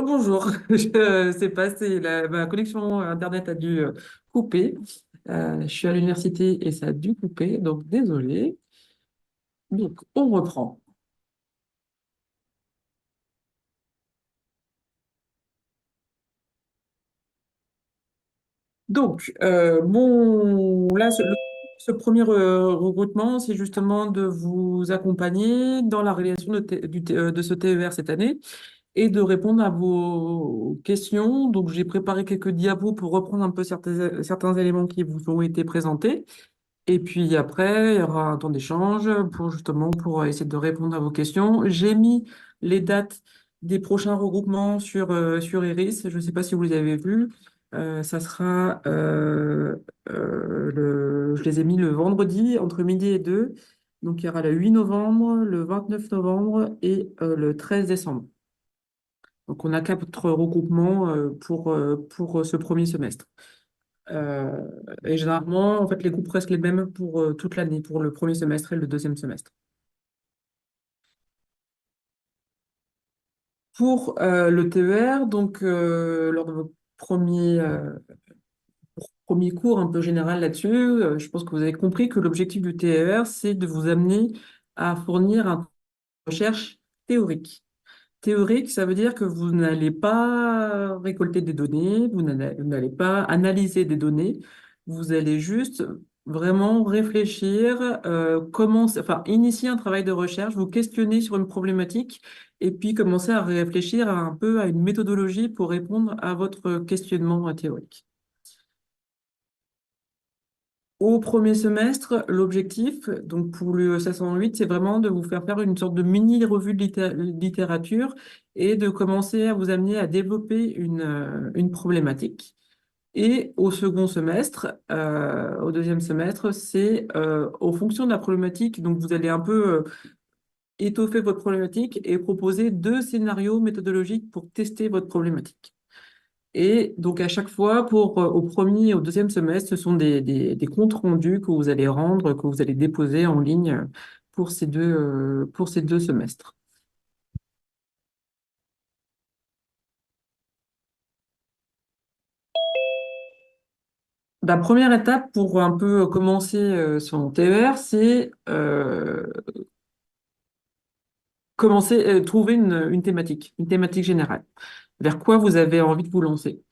Bonjour, je sais pas, ma connexion Internet a dû couper. Je suis à l'université et ça a dû couper, donc désolé. Donc, on reprend. Donc, ce premier regroupement, c'est justement de vous accompagner dans la réalisation de ce TER cette année et de répondre à vos questions. Donc, j'ai préparé quelques diapos pour reprendre un peu certains éléments qui vous ont été présentés. Et puis après, il y aura un temps d'échange pour essayer de répondre à vos questions. J'ai mis les dates des prochains regroupements sur Iris. Je ne sais pas si vous les avez vus. Ça sera je les ai mis le vendredi entre midi et 2. Donc il y aura le 8 novembre, le 29 novembre et le 13 décembre. Donc on a quatre regroupements pour ce premier semestre. Euh, et généralement, en fait, les coupes restent les mêmes pour toute l'année, pour le premier semestre et le deuxième semestre. Pour le TER, donc lors de votre premier cours un peu général là-dessus, je pense que vous avez compris que l'objectif du TER, c'est de vous amener à fournir une recherche théorique. Théorique, ça veut dire que vous n'allez pas récolter des données, vous n'allez pas analyser des données, vous allez juste vraiment réfléchir, enfin, initier un travail de recherche, vous questionner sur une problématique et puis commencer à réfléchir un peu à une méthodologie pour répondre à votre questionnement théorique. Au premier semestre, l'objectif, donc pour le 508, c'est vraiment de vous faire une sorte de mini revue de littérature et de commencer à vous amener à développer une problématique. Et au second semestre, au deuxième semestre, c'est en fonction de la problématique, donc vous allez un peu étoffer votre problématique et proposer deux scénarios méthodologiques pour tester votre problématique. Et donc, à chaque fois, au premier et au deuxième semestre, ce sont des comptes rendus que vous allez rendre, que vous allez déposer en ligne pour ces deux semestres. La première étape pour un peu commencer son TER, c'est trouver une thématique générale. Vers quoi vous avez envie de vous lancer.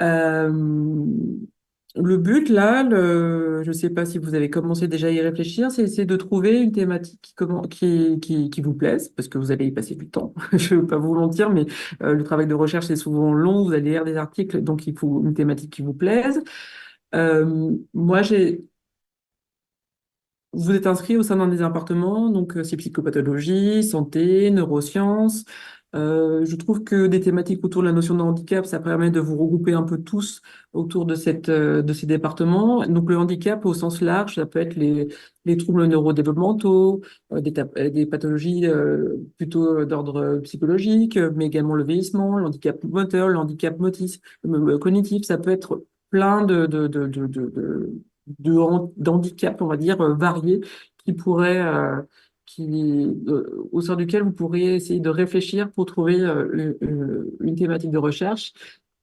Euh, le but, là, je ne sais pas si vous avez commencé déjà à y réfléchir, c'est de trouver une thématique qui vous plaise, parce que vous allez y passer du temps. Je ne veux pas vous mentir, mais le travail de recherche est souvent long, vous allez lire des articles, donc il faut une thématique qui vous plaise. Moi, vous êtes inscrit au sein d'un des départements, donc c'est psychopathologie, santé, neurosciences. Je trouve que des thématiques autour de la notion de handicap, ça permet de vous regrouper un peu tous autour de ces départements. Donc le handicap au sens large, ça peut être les troubles neurodéveloppementaux, des pathologies plutôt d'ordre psychologique, mais également le vieillissement, le handicap moteur, le handicap cognitif. Ça peut être plein d'handicaps, on va dire, variés qui pourraient, au sein duquel vous pourriez essayer de réfléchir pour trouver une thématique de recherche.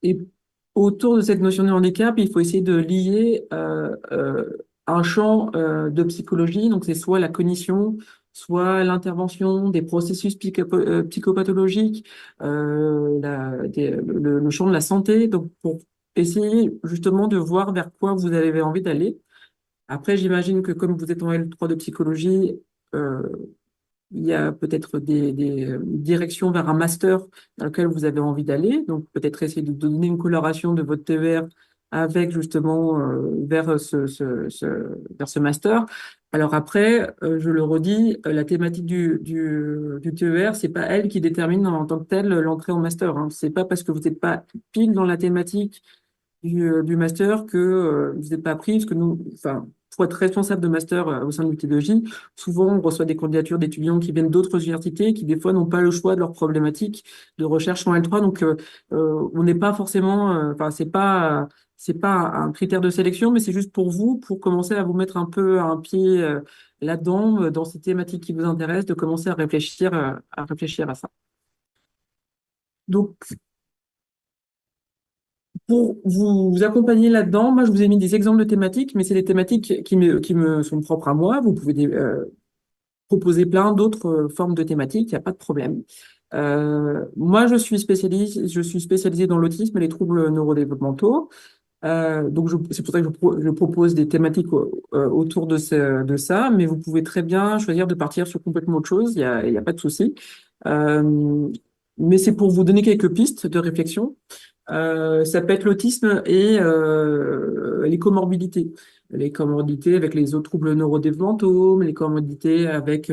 Et autour de cette notion de handicap, il faut essayer de lier un champ de psychologie, donc c'est soit la cognition, soit l'intervention des processus psychopathologiques, le champ de la santé, donc pour essayer justement de voir vers quoi vous avez envie d'aller. Après, j'imagine que comme vous êtes en L3 de psychologie, euh, il y a peut-être des directions vers un master dans lequel vous avez envie d'aller. Donc, peut-être essayer de donner une coloration de votre TER avec justement vers ce master. Alors après, je le redis, la thématique du TER, c'est pas elle qui détermine en tant que telle l'entrée en master, hein. C'est pas parce que vous n'êtes pas pile dans la thématique du master que vous n'êtes pas pris, parce que nous, enfin, pour être responsable de master au sein de l'UTDJ, souvent on reçoit des candidatures d'étudiants qui viennent d'autres universités, qui des fois n'ont pas le choix de leur problématique de recherche en L3, donc on n'est pas forcément, enfin, c'est pas un critère de sélection, mais c'est juste pour vous, pour commencer à vous mettre un peu un pied là-dedans, dans ces thématiques qui vous intéressent, de commencer à réfléchir à ça. Donc, pour vous accompagner là-dedans, moi, je vous ai mis des exemples de thématiques, mais c'est des thématiques qui me sont propres à moi. Vous pouvez proposer plein d'autres formes de thématiques, il n'y a pas de problème. Moi, je suis spécialisée dans l'autisme et les troubles neurodéveloppementaux. Donc, c'est pour ça que je propose des thématiques autour de ça, mais vous pouvez très bien choisir de partir sur complètement autre chose, il y a pas de souci. Euh, mais c'est pour vous donner quelques pistes de réflexion. Ça peut être l'autisme et les comorbidités. Les comorbidités avec les autres troubles neurodéveloppementaux, mais les comorbidités avec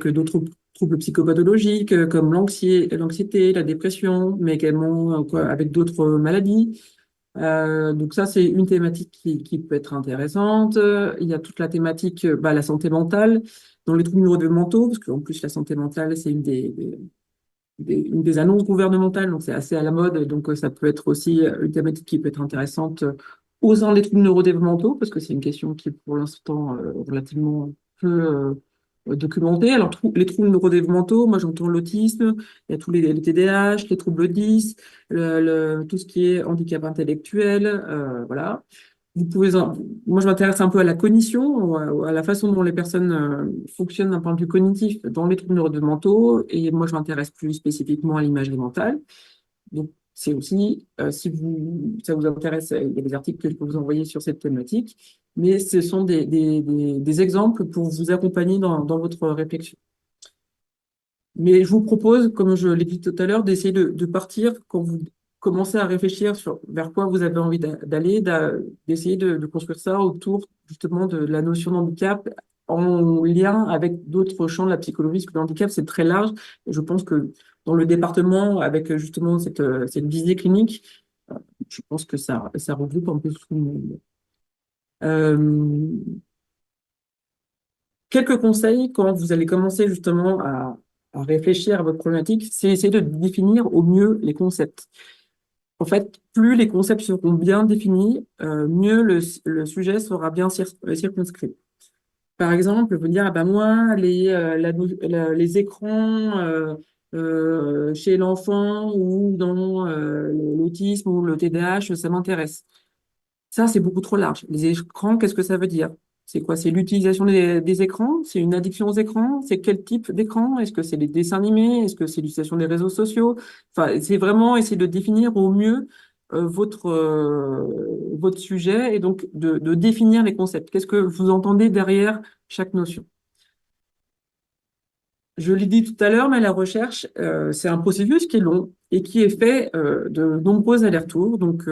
d'autres troubles psychopathologiques comme l'anxiété, la dépression, mais également avec d'autres maladies. Donc ça, c'est une thématique qui peut être intéressante. Il y a toute la thématique, la santé mentale dans les troubles neurodéveloppementaux, parce qu'en plus, la santé mentale, c'est une des annonces gouvernementales, donc c'est assez à la mode. Donc ça peut être aussi une thématique qui peut être intéressante au sein des troubles neurodéveloppementaux, parce que c'est une question qui est pour l'instant relativement peu documentée. Alors les troubles neurodéveloppementaux, moi j'entends l'autisme, il y a tous les TDAH, les troubles 10, tout ce qui est handicap intellectuel, voilà. Vous pouvez, moi, je m'intéresse un peu à la cognition, à la façon dont les personnes fonctionnent d'un point de vue cognitif dans les troubles neurodéveloppementaux, et moi, je m'intéresse plus spécifiquement à l'imagerie mentale. Donc, c'est aussi, si ça vous intéresse, il y a des articles que je peux vous envoyer sur cette thématique, mais ce sont des exemples pour vous accompagner dans votre réflexion. Mais je vous propose, comme je l'ai dit tout à l'heure, d'essayer de partir quand vous commencez à réfléchir sur vers quoi vous avez envie d'aller, d'essayer de construire ça autour justement de la notion d'handicap en lien avec d'autres champs de la psychologie, parce que le handicap, c'est très large. Et je pense que dans le département, avec justement cette visée clinique, euh, je pense que ça regroupe un peu tout le monde. Euh, Quelques conseils quand vous allez commencer justement à réfléchir à votre problématique, c'est essayer de définir au mieux les concepts. En fait, plus les concepts seront bien définis, mieux le sujet sera bien circonscrit. Par exemple, vous dire, ah ben moi, les écrans chez l'enfant ou dans l'autisme ou le TDAH, ça m'intéresse. Ça, c'est beaucoup trop large. Les écrans, qu'est-ce que ça veut dire? C'est quoi? C'est l'utilisation des écrans? C'est une addiction aux écrans? C'est quel type d'écran? Est-ce que c'est les dessins animés? Est-ce que c'est l'utilisation des réseaux sociaux? Enfin, c'est vraiment essayer de définir au mieux votre sujet et donc de définir les concepts. Qu'est-ce que vous entendez derrière chaque notion? Je l'ai dit tout à l'heure, mais la recherche, c'est un processus qui est long et qui est fait de nombreux allers-retours. Donc,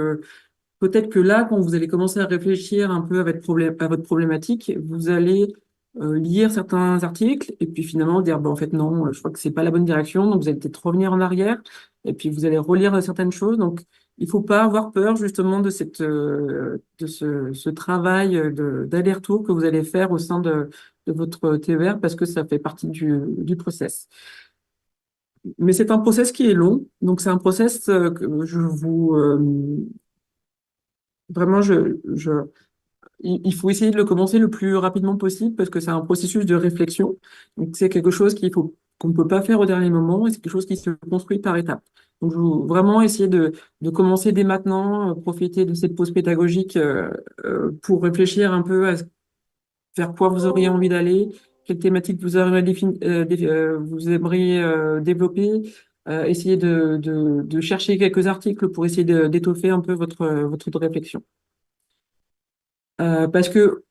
peut-être que là, quand vous allez commencer à réfléchir un peu à votre problématique, vous allez lire certains articles et puis finalement dire, bon, en fait, non, je crois que c'est pas la bonne direction. Donc, vous allez peut-être revenir en arrière et puis vous allez relire certaines choses. Donc, il faut pas avoir peur justement ce travail d'aller-retour que vous allez faire au sein de votre TER parce que ça fait partie du process. Mais c'est un process qui est long. Donc, c'est un process que vraiment, il faut essayer de le commencer le plus rapidement possible parce que c'est un processus de réflexion. Donc, c'est quelque chose qu'on ne peut pas faire au dernier moment et c'est quelque chose qui se construit par étapes. Donc, je veux vraiment essayer de commencer dès maintenant, profiter de cette pause pédagogique pour réfléchir un peu vers quoi vous auriez envie d'aller, quelles thématiques vous aimeriez développer, essayer de chercher quelques articles pour essayer d'étoffer un peu votre réflexion. Parce que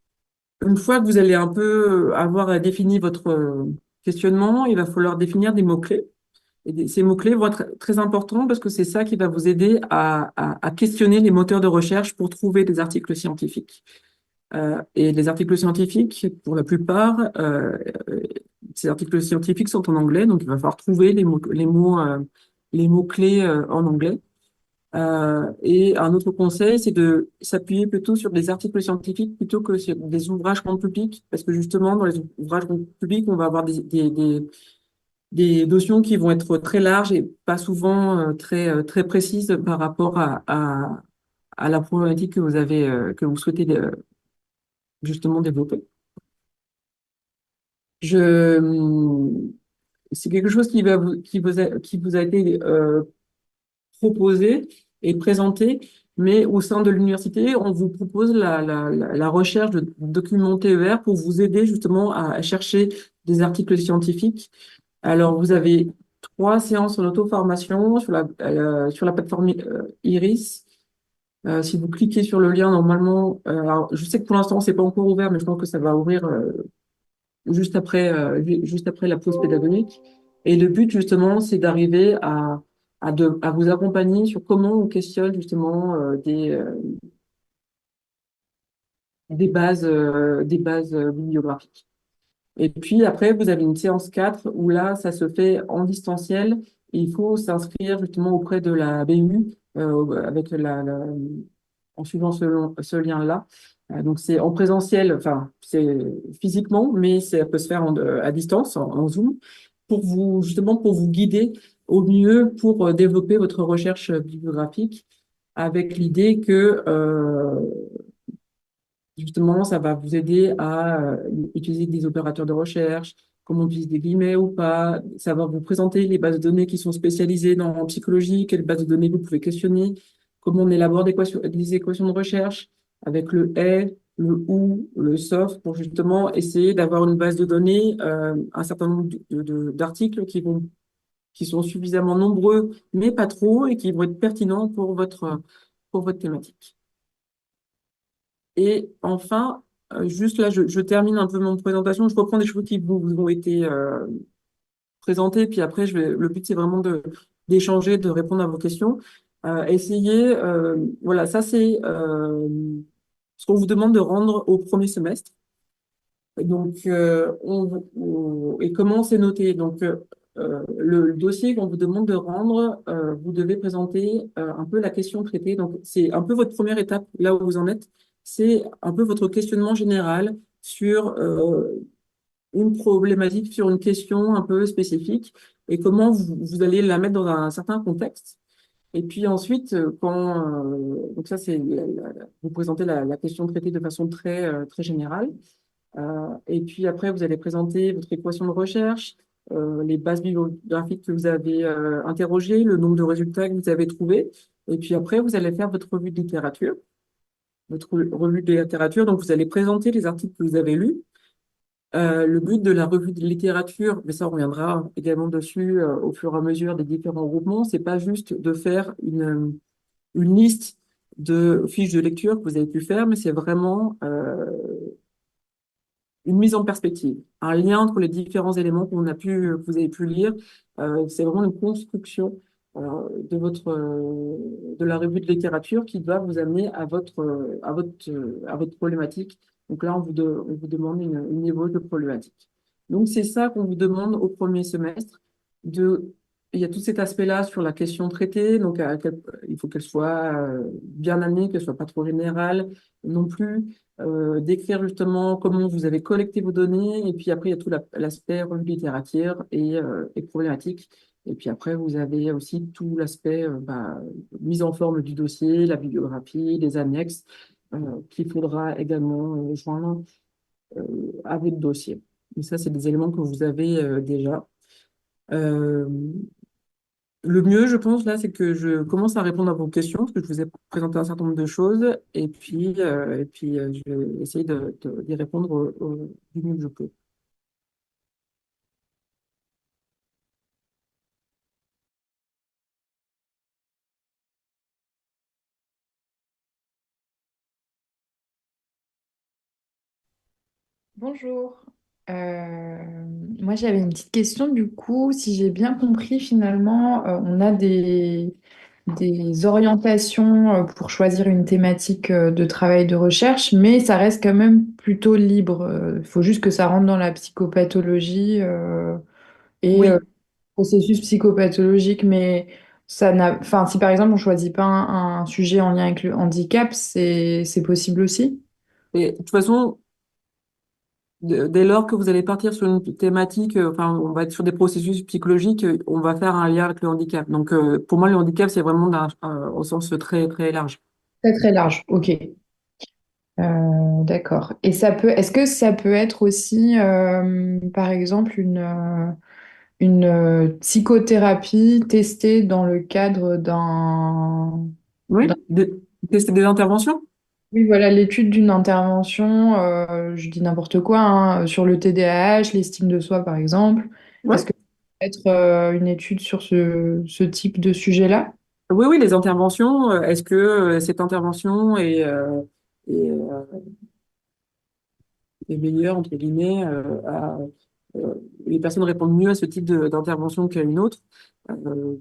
une fois que vous allez un peu avoir défini votre questionnement, il va falloir définir des mots-clés. Et ces mots-clés vont être très importants parce que c'est ça qui va vous aider à questionner les moteurs de recherche pour trouver des articles scientifiques. Et les articles scientifiques, pour la plupart, ces articles scientifiques sont en anglais, donc il va falloir trouver les mots-clés en anglais. Et un autre conseil, c'est de s'appuyer plutôt sur des articles scientifiques plutôt que sur des ouvrages grand public, parce que justement, dans les ouvrages grand public, on va avoir des notions qui vont être très larges et pas souvent très précises par rapport à la problématique que vous souhaitez justement développer. Je, c'est quelque chose qui vous a été proposé et présenté, mais au sein de l'université, on vous propose la recherche de documents TER pour vous aider justement à chercher des articles scientifiques. Alors, vous avez 3 séances en auto-formation sur la plateforme Iris. Si vous cliquez sur le lien, normalement, alors, je sais que pour l'instant, c'est pas encore ouvert, mais je pense que ça va ouvrir juste après la pause pédagogique. Et le but, justement, c'est d'arriver à vous accompagner sur comment on questionne justement des bases bibliographiques. Et puis après, vous avez une séance 4 où là, ça se fait en distanciel. Et il faut s'inscrire justement auprès de la BU avec en suivant ce lien-là. Donc c'est en présentiel, enfin c'est physiquement, mais ça peut se faire à distance, en Zoom, pour vous justement pour vous guider au mieux pour développer votre recherche bibliographique avec l'idée que justement, ça va vous aider à utiliser des opérateurs de recherche, comment on utilise des guillemets ou pas. Ça va vous présenter les bases de données qui sont spécialisées en psychologie, quelles bases de données vous pouvez questionner, comment on élabore des équations de recherche avec le et, le ou, le sauf, pour justement essayer d'avoir une base de données, un certain nombre d'articles qui sont suffisamment nombreux, mais pas trop, et qui vont être pertinents pour votre thématique. Et enfin, juste là, je termine un peu mon présentation. Je reprends des choses qui vous ont été présentées, puis après, le but, c'est vraiment d'échanger, de répondre à vos questions. Voilà, ça, c'est ce qu'on vous demande de rendre au premier semestre. Donc, et comment c'est noté? Donc, le dossier qu'on vous demande de rendre, vous devez présenter un peu la question traitée. Donc, c'est un peu votre première étape, là où vous en êtes. C'est un peu votre questionnement général sur une problématique, sur une question un peu spécifique et comment vous allez la mettre dans un certain contexte. Et puis ensuite, donc ça, vous présentez la question traitée de façon très générale. Et puis après, vous allez présenter votre équation de recherche, les bases bibliographiques que vous avez interrogées, le nombre de résultats que vous avez trouvés. Et puis après, vous allez faire votre revue de littérature. Votre revue de littérature, donc vous allez présenter les articles que vous avez lus. Le but de la revue de littérature, mais ça on reviendra également dessus au fur et à mesure des différents groupements, c'est pas juste de faire une liste de fiches de lecture que vous avez pu faire, mais c'est vraiment une mise en perspective, un lien entre les différents éléments que vous avez pu lire. C'est vraiment une construction de la revue de littérature qui doit vous amener à votre problématique. Donc là, on vous demande une ébauche de problématique. Donc c'est ça qu'on vous demande au premier semestre. Il y a tout cet aspect-là sur la question traitée. Donc il faut qu'elle soit bien amenée, qu'elle soit pas trop générale non plus d'écrire justement comment vous avez collecté vos données, et puis après, il y a tout l'aspect revue littérature et problématique. Et puis après, vous avez aussi tout l'aspect mise en forme du dossier, la bibliographie, les annexes, qu'il faudra également joindre à votre dossier. Et ça, c'est des éléments que vous avez déjà. Euh, le mieux, je pense, là, c'est que je commence à répondre à vos questions, parce que je vous ai présenté un certain nombre de choses, et puis je vais essayer d'y répondre du mieux que je peux. Bonjour. Moi, j'avais une petite question du coup. Si j'ai bien compris, finalement, on a des orientations pour choisir une thématique de travail de recherche, mais ça reste quand même plutôt libre. Il faut juste que ça rentre dans la psychopathologie et Oui, processus psychopathologique, mais ça n'a, enfin, si par exemple on choisit pas un sujet en lien avec le handicap, c'est possible aussi? et de toute façon, dès lors que vous allez partir sur une thématique, enfin, on va être sur des processus psychologiques, on va faire un lien avec le handicap. Donc, pour moi, le handicap, c'est vraiment au sens très large. Très très large, ok. D'accord. Et ça peut, est-ce que ça peut être aussi, par exemple, une psychothérapie testée dans le cadre d'un- Oui, tester des interventions? oui, voilà, l'étude d'une intervention, je dis n'importe quoi, hein, sur le TDAH, l'estime de soi, par exemple. Ouais. Est-ce que ça peut être une étude sur ce type de sujet-là? Oui, oui, les interventions. Est-ce que cette intervention est, est meilleure, entre guillemets, euh, les personnes répondent mieux à ce type d'intervention qu'à une autre, euh,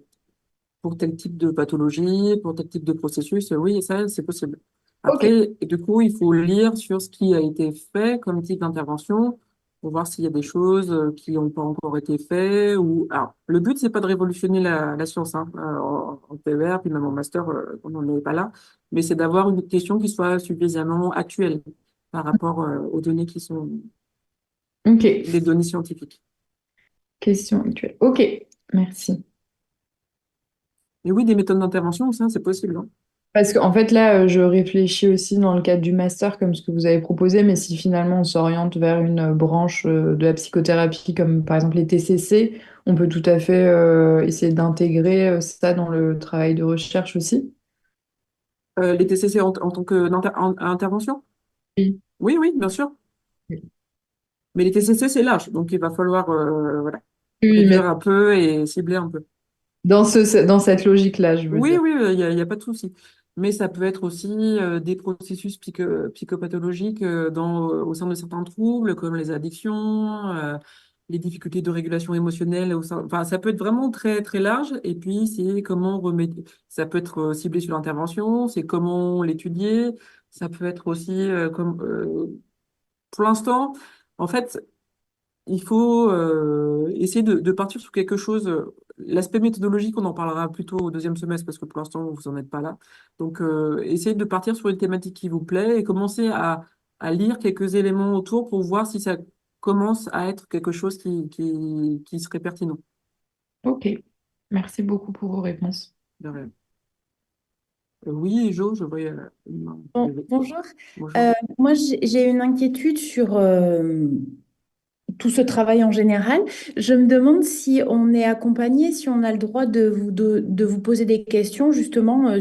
pour tel type de pathologie, pour tel type de processus? Oui, ça, c'est possible. Ok, Après, du coup, il faut lire sur ce qui a été fait comme type d'intervention pour voir s'il y a des choses qui n'ont pas encore été faites. Ou... Alors, le but, c'est pas de révolutionner la science, hein, en PER, puis même en master, on n'en est pas là, mais c'est d'avoir une question qui soit suffisamment actuelle par rapport aux données qui sont ok. les données scientifiques. Question actuelle. Ok, merci. Et oui, des méthodes d'intervention, ça, c'est possible, hein. Parce qu'en fait, là, je réfléchis aussi dans le cadre du master, comme ce que vous avez proposé, mais si finalement on s'oriente vers une branche de la psychothérapie, comme par exemple les TCC, on peut tout à fait essayer d'intégrer ça dans le travail de recherche aussi. Les TCC en tant qu'intervention? Oui. Oui, oui, bien sûr. Mais les TCC, c'est large, donc il va falloir voilà, Oui, mais réduire un peu et cibler un peu. dans cette logique-là, je veux Oui, dire. oui, il y a pas de souci. Mais ça peut être aussi des processus psychopathologiques au sein de certains troubles, comme les addictions, les difficultés de régulation émotionnelle. Enfin, ça peut être vraiment très, très large. Et puis, c'est comment remédier. Ça peut être ciblé sur l'intervention, c'est comment l'étudier. Ça peut être aussi pour l'instant, en fait, il faut essayer de partir sur quelque chose. L'aspect méthodologique, on en parlera plutôt au deuxième semestre parce que pour l'instant, vous n'en êtes pas là. Donc, essayez de partir sur une thématique qui vous plaît et commencer à lire quelques éléments autour pour voir si ça commence à être quelque chose qui serait pertinent. Ok, merci beaucoup pour vos réponses. De rien. Oui, Jo, je voyais une main levée. Bonjour. Bonjour. Moi, j'ai une inquiétude sur tout ce travail en général. Je me demande si on est accompagné, si on a le droit de vous poser des questions justement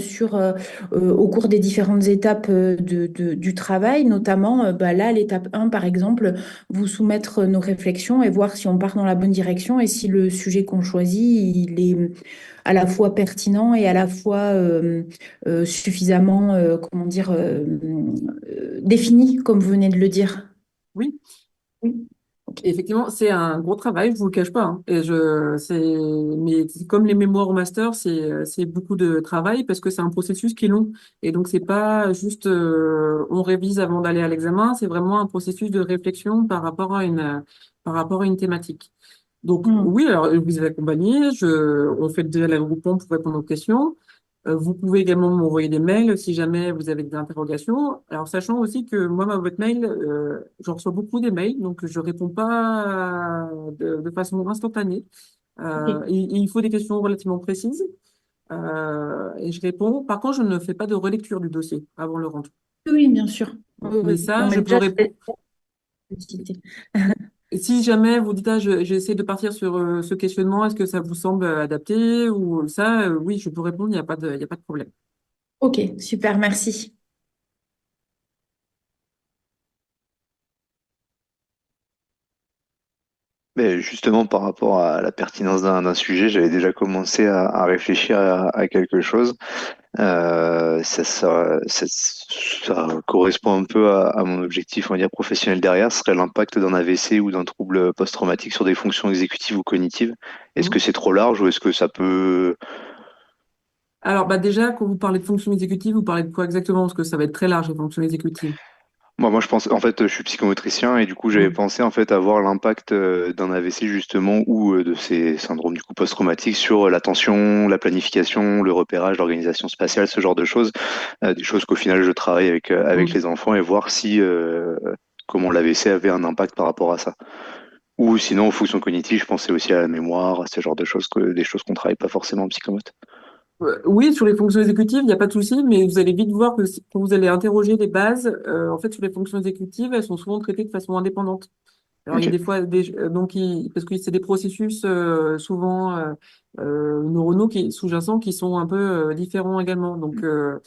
au cours des différentes étapes du travail, notamment bah là, l'étape 1, par exemple, vous soumettre nos réflexions et voir si on part dans la bonne direction et si le sujet qu'on choisit, il est à la fois pertinent et à la fois suffisamment, comment dire, défini, comme vous venez de le dire. Oui. Oui. Ok. Effectivement, c'est un gros travail, je vous le cache pas, hein. Mais comme les mémoires au master, c'est beaucoup de travail parce que c'est un processus qui est long. Et donc, c'est pas juste, on révise avant d'aller à l'examen, c'est vraiment un processus de réflexion par rapport à une thématique. Donc, Hmm. oui, alors, vous êtes accompagné, on fait déjà le groupement pour répondre aux questions. Vous pouvez également m'envoyer des mails si jamais vous avez des interrogations. Alors, sachant aussi que moi, ma boîte mail, je reçois beaucoup des mails, donc je réponds pas de façon instantanée. Ok. Il faut des questions relativement précises et je réponds. Par contre, je ne fais pas de relecture du dossier avant le rendu. Oui, bien sûr. Bon. Oui, Mais oui. ça, Non, je mais peux déjà, répondre. je vais citer. Si jamais vous dites, ah, j'essaie de partir sur ce questionnement, est-ce que ça vous semble adapté ou ça, oui, je peux répondre, il y a pas de problème. Ok, super, merci. Mais justement, par rapport à la pertinence d'un sujet, j'avais déjà commencé à réfléchir à quelque chose. Ça correspond un peu à mon objectif, on va dire, professionnel derrière, ce serait l'impact d'un AVC ou d'un trouble post-traumatique sur des fonctions exécutives ou cognitives. Est-ce que Mhm. c'est trop large ou est-ce que ça peut... Alors, bah déjà, quand vous parlez de fonction exécutive, vous parlez de quoi exactement? Parce que ça va être très large, les fonctions exécutives. Moi, je pense, en fait, je suis psychomotricien et du coup, j'avais Mhm. pensé en fait avoir l'impact d'un AVC justement ou de ces syndromes du coup post-traumatiques sur l'attention, la planification, le repérage, l'organisation spatiale, ce genre de choses, des choses qu'au final je travaille avec Mhm. les enfants et voir si comment l'AVC avait un impact par rapport à ça. Ou sinon, aux fonctions cognitives, je pensais aussi à la mémoire, à ce genre de choses, des choses qu'on travaille pas forcément en psychomote. Oui, sur les fonctions exécutives, il n'y a pas de souci, mais vous allez vite voir que quand vous allez interroger les bases, en fait, sur les fonctions exécutives, elles sont souvent traitées de façon indépendante. Alors, il y a Ok. des fois, parce que c'est des processus souvent neuronaux sous-jacents qui sont un peu différents également. Donc, euh,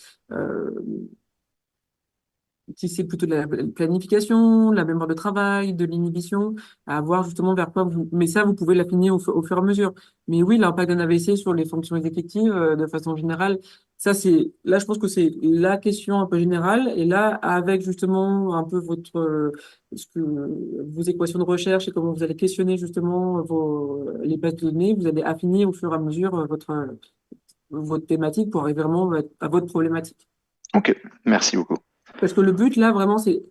si c'est plutôt de la planification, la mémoire de travail, de l'inhibition, à voir justement vers quoi vous. Mais ça, vous pouvez l'affiner au fur et à mesure. Mais oui, l'impact d'un AVC sur les fonctions exécutives, de façon générale, ça c'est. Là, je pense que c'est la question un peu générale. Et là, avec justement un peu vos équations de recherche et comment vous allez questionner justement les bases de données, vous allez affiner au fur et à mesure votre thématique pour arriver vraiment à votre problématique. Ok. Merci beaucoup. Parce que le but, là, vraiment, c'est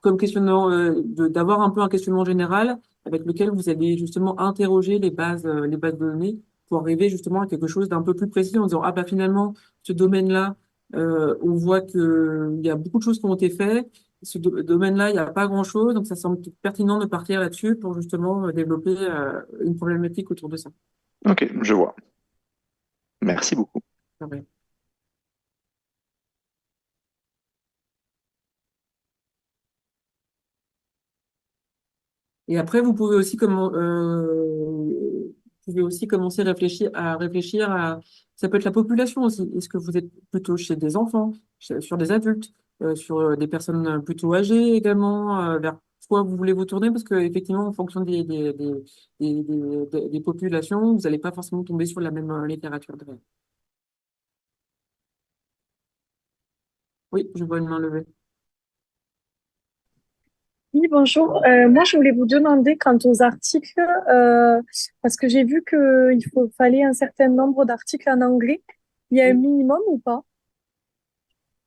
comme questionnement, d'avoir un peu un questionnement général avec lequel vous allez justement interroger les bases de données pour arriver justement à quelque chose d'un peu plus précis en disant, ah bah finalement, ce domaine-là, on voit qu'il y a beaucoup de choses qui ont été faites. Domaine-là, il n'y a pas grand-chose, donc ça semble pertinent de partir là-dessus pour justement développer une problématique autour de ça. Ok, je vois. Merci beaucoup. Et après, vous pouvez aussi commencer à réfléchir à, ça peut être la population aussi. Est-ce que vous êtes plutôt chez des enfants, sur des adultes, sur des personnes plutôt âgées également, vers quoi vous voulez vous tourner? Parce que effectivement, en fonction des populations, vous n'allez pas forcément tomber sur la même littérature derrière. Oui, je vois une main levée. Oui, bonjour. Moi, je voulais vous demander quant aux articles, parce que j'ai vu fallait un certain nombre d'articles en anglais. Il y a un Oui. minimum ou pas?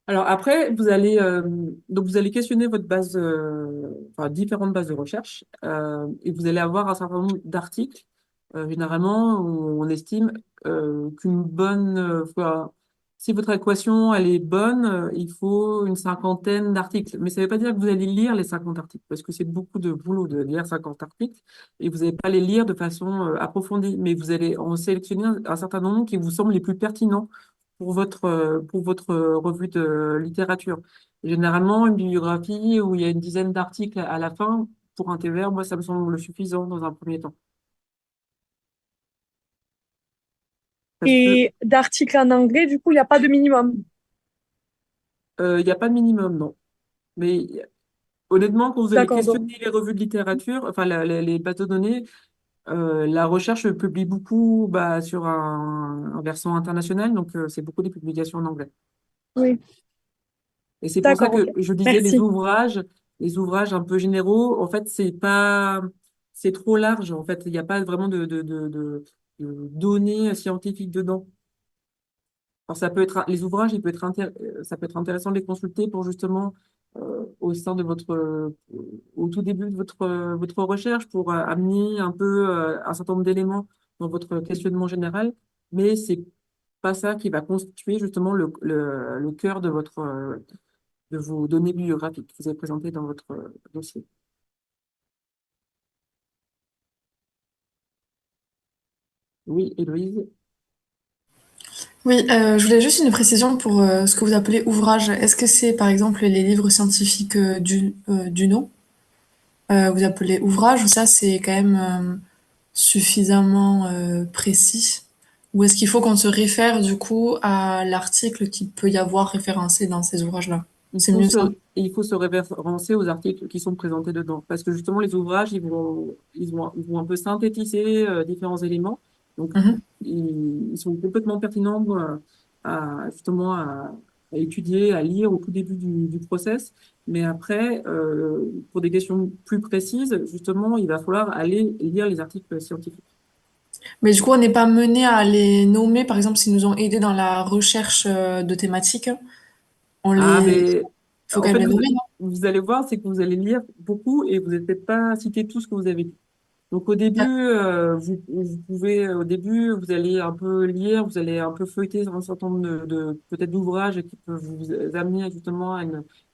Alors après, vous allez questionner votre base, enfin différentes bases de recherche, et vous allez avoir un certain nombre d'articles. Généralement, on estime qu'une si votre équation elle est bonne, il faut une cinquantaine d'articles. Mais ça ne veut pas dire que vous allez lire les 50 articles, parce que c'est beaucoup de boulot de lire 50 articles, et vous n'allez pas les lire de façon approfondie, mais vous allez en sélectionner un certain nombre qui vous semblent les plus pertinents pour votre revue de littérature. Généralement, une bibliographie où il y a une dizaine d'articles à la fin, pour un TVR, moi, ça me semble suffisant dans un premier temps. Parce que Et d'articles en anglais, du coup, il n'y a pas de minimum. il n'y a pas de minimum, non. Mais honnêtement, quand vous allez D'accord, donc. questionner les revues de littérature, enfin les bases de données, la recherche publie beaucoup sur un versant international, donc c'est beaucoup des publications en anglais. Oui, Et c'est pour ça d'accord, ok. que je disais Merci. les ouvrages un peu généraux, en fait, c'est trop large. En fait, il n'y a pas vraiment de données scientifiques dedans. Alors, les ouvrages, ça peut être intéressant de les consulter pour justement, au sein de au tout début de votre recherche, pour amener un peu un certain nombre d'éléments dans votre questionnement général. Mais c'est pas ça qui va constituer justement le cœur de vos données bibliographiques que vous avez présentées dans votre dossier. Oui, Héloïse. Oui, je voulais juste une précision pour ce que vous appelez ouvrage. Est-ce que c'est par exemple les livres scientifiques d'UNO vous appelez ouvrage ou ça c'est quand même suffisamment précis? Ou est-ce qu'il faut qu'on se réfère du coup à l'article qu'il peut y avoir référencé dans ces ouvrages-là? C'est mieux ça? Il faut se référencer aux articles qui sont présentés dedans. Parce que justement, les ouvrages, ils vont un peu synthétiser différents éléments. Donc, Mhm. ils sont complètement pertinents justement à étudier, à lire au tout début du process. Mais après, pour des questions plus précises, justement, il va falloir aller lire les articles scientifiques. Mais du coup, on n'est pas mené à les nommer, par exemple, s'ils nous ont aidés dans la recherche de thématiques, Ah, il mais faut en quand même fait, les nommer, non? vous allez voir, c'est que vous allez lire beaucoup et vous n'allez peut-être pas citer tout ce que vous avez lu. Donc au début, au début, vous allez un peu lire, vous allez un peu feuilleter un certain nombre peut-être d'ouvrages qui peuvent vous amener justement à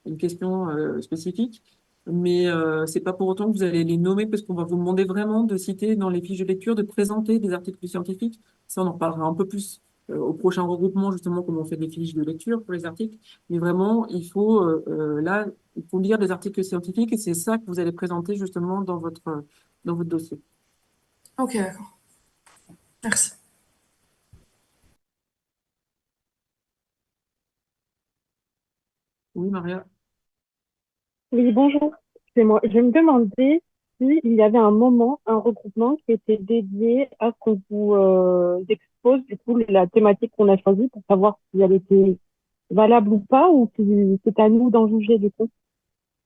une question spécifique. Mais c'est pas pour autant que vous allez les nommer parce qu'on va vous demander vraiment de citer dans les fiches de lecture, de présenter des articles scientifiques. Ça, on en reparlera un peu plus au prochain regroupement, justement, comment on fait des fiches de lecture pour les articles. Mais vraiment, là, il faut lire des articles scientifiques et c'est ça que vous allez présenter justement dans votre dossier. Ok, d'accord. Merci. Oui, Maria. Oui, bonjour, c'est moi. Je me demandais s'il y avait un moment, un regroupement qui était dédié à ce qu'on vous expose, du coup, la thématique qu'on a choisie pour savoir si elle était valable ou pas, ou si c'est à nous d'en juger, du coup.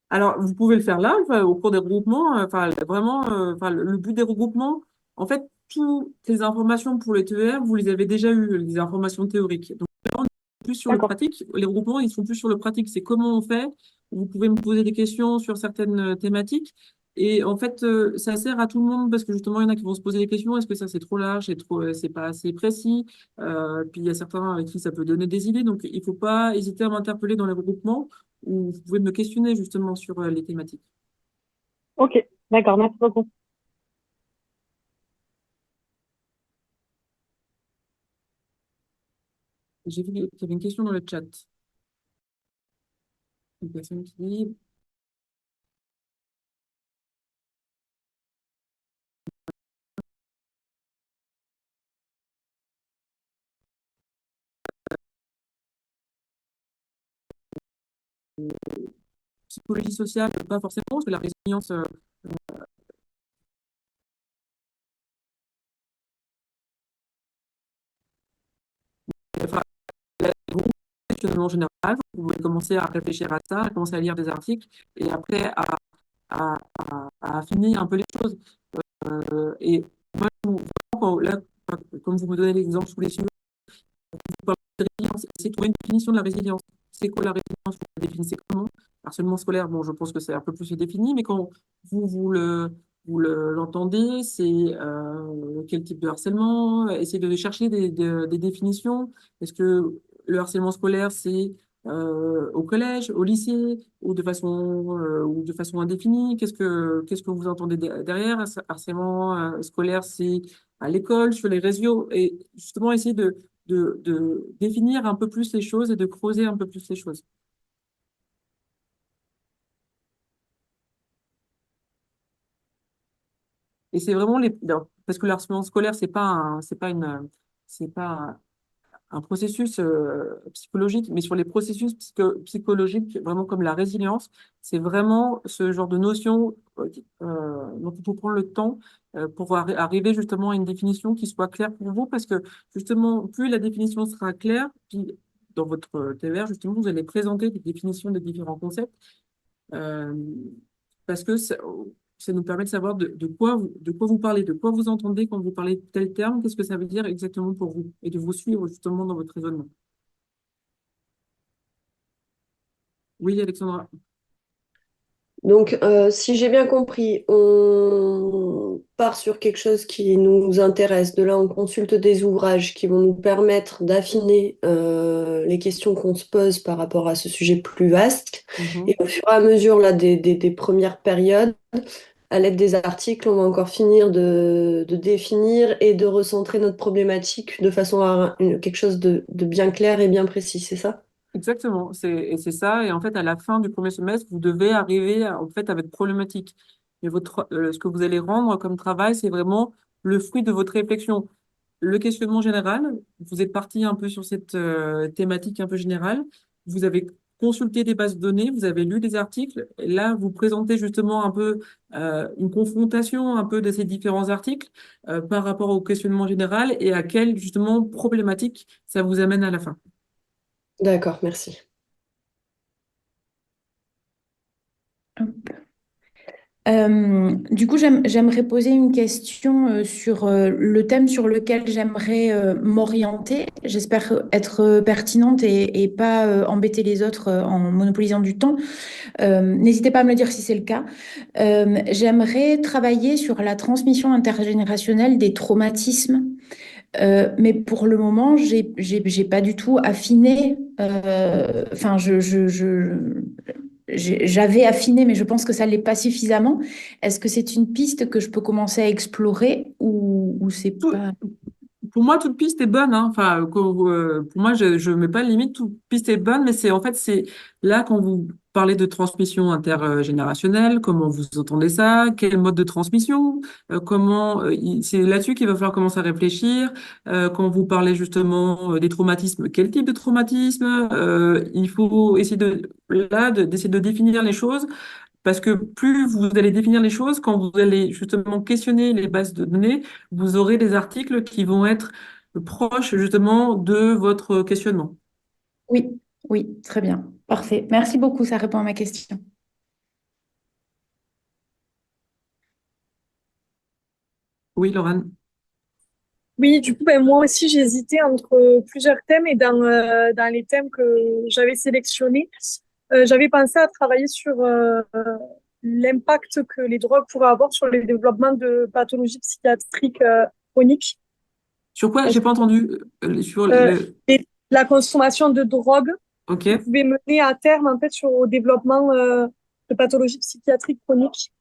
Alors, vous pouvez le faire là, enfin, au cours des regroupements. Enfin, vraiment, enfin, le but des regroupements, en fait, toutes les informations pour les TER, vous les avez déjà eues, les informations théoriques. Donc, là, on est plus sur le D'accord. pratique. Les regroupements, ils sont plus sur le pratique. C'est comment on fait. Vous pouvez me poser des questions sur certaines thématiques. Et en fait, ça sert à tout le monde parce que justement, il y en a qui vont se poser des questions. Est-ce que ça, c'est trop large, c'est pas assez précis? Puis il y a certains avec qui ça peut donner des idées. Donc, il faut pas hésiter à m'interpeller dans les regroupements où vous pouvez me questionner justement sur les thématiques. Ok, d'accord, merci beaucoup. J'ai vu qu'il y avait une question dans le chat. Une personne qui dit, psychologie sociale, pas forcément, parce que la résilience, enfin, la gros questionnement général, vous pouvez commencer à réfléchir à ça, à commencer à lire des articles, et après à affiner un peu les choses. Et moi, là, comme vous me donnez l'exemple sous les yeux, vous parlez de résilience, essayez de trouver une définition de la résilience. C'est quoi la résilience? Vous la définissez comment? Harcèlement scolaire, bon, je pense que c'est un peu plus défini, mais quand l'entendez, c'est quel type de harcèlement? Essayez de chercher des définitions. Est-ce que le harcèlement scolaire, c'est au collège, au lycée, ou de façon indéfinie? Qu'est-ce que vous entendez derrière? Harcèlement scolaire, c'est à l'école, sur les réseaux, et justement essayer de définir un peu plus les choses et de creuser un peu plus les choses. Et c'est vraiment non, parce que le harcèlement scolaire, c'est pas un processus psychologique, mais sur les processus psychologiques, vraiment comme la résilience, c'est vraiment ce genre de notion dont il faut prendre le temps pour arriver justement à une définition qui soit claire pour vous, parce que justement, plus la définition sera claire, puis dans votre TER, justement, vous allez présenter des définitions des différents concepts, euh, parce que ça nous permet de savoir de quoi vous parlez, de quoi vous entendez quand vous parlez de tel terme, qu'est-ce que ça veut dire exactement pour vous, et de vous suivre justement dans votre raisonnement. Oui, Alexandra. Donc, si j'ai bien compris, on part sur quelque chose qui nous intéresse. De là, on consulte des ouvrages qui vont nous permettre d'affiner les questions qu'on se pose par rapport à ce sujet plus vaste. Et au fur et à mesure là, des premières périodes, à l'aide des articles, on va encore finir de définir et de recentrer notre problématique de façon à quelque chose de bien clair et bien précis, c'est ça? Exactement, et c'est ça. Et en fait, à la fin du premier semestre, vous devez arriver en fait à votre problématique. Et ce que vous allez rendre comme travail, c'est vraiment le fruit de votre réflexion. Le questionnement général, vous êtes parti un peu sur cette thématique un peu générale. Vous avez consulté des bases de données, vous avez lu des articles. Et là, vous présentez justement un peu une confrontation un peu de ces différents articles par rapport au questionnement général et à quelle justement problématique ça vous amène à la fin. D'accord, merci. Du coup, j'aimerais poser une question sur le thème sur lequel j'aimerais m'orienter. J'espère être pertinente et pas embêter les autres en monopolisant du temps. N'hésitez pas à me le dire si c'est le cas. J'aimerais travailler sur la transmission intergénérationnelle des traumatismes. Mais pour le moment, j'ai pas du tout affiné. Enfin, j'avais affiné, mais je pense que ça l'est pas suffisamment. Est-ce que c'est une piste que je peux commencer à explorer ou c'est Tout, pas... pour moi, toute piste est bonne, hein. Enfin, pour moi, je mets pas de limite, toute piste est bonne, mais c'est en fait, c'est là quand vous parlez de transmission intergénérationnelle, comment vous entendez ça, quel mode de transmission, c'est là-dessus qu'il va falloir commencer à réfléchir. Quand vous parlez justement des traumatismes, quel type de traumatisme, il faut essayer d'essayer de définir les choses. Parce que plus vous allez définir les choses, quand vous allez justement questionner les bases de données, vous aurez des articles qui vont être proches justement de votre questionnement. Oui, oui, très bien. Parfait. Merci beaucoup, ça répond à ma question. Oui, Laurent. Oui, du coup, ben, moi aussi, j'hésitais entre plusieurs thèmes et dans les thèmes que j'avais sélectionnés, j'avais pensé à travailler sur l'impact que les drogues pourraient avoir sur le développement de pathologies psychiatriques chroniques. Sur quoi? Parce J'ai que pas entendu. Sur euh, le. et la consommation de drogue Ok. pouvait mener à terme, en fait, au développement de pathologies psychiatriques chroniques.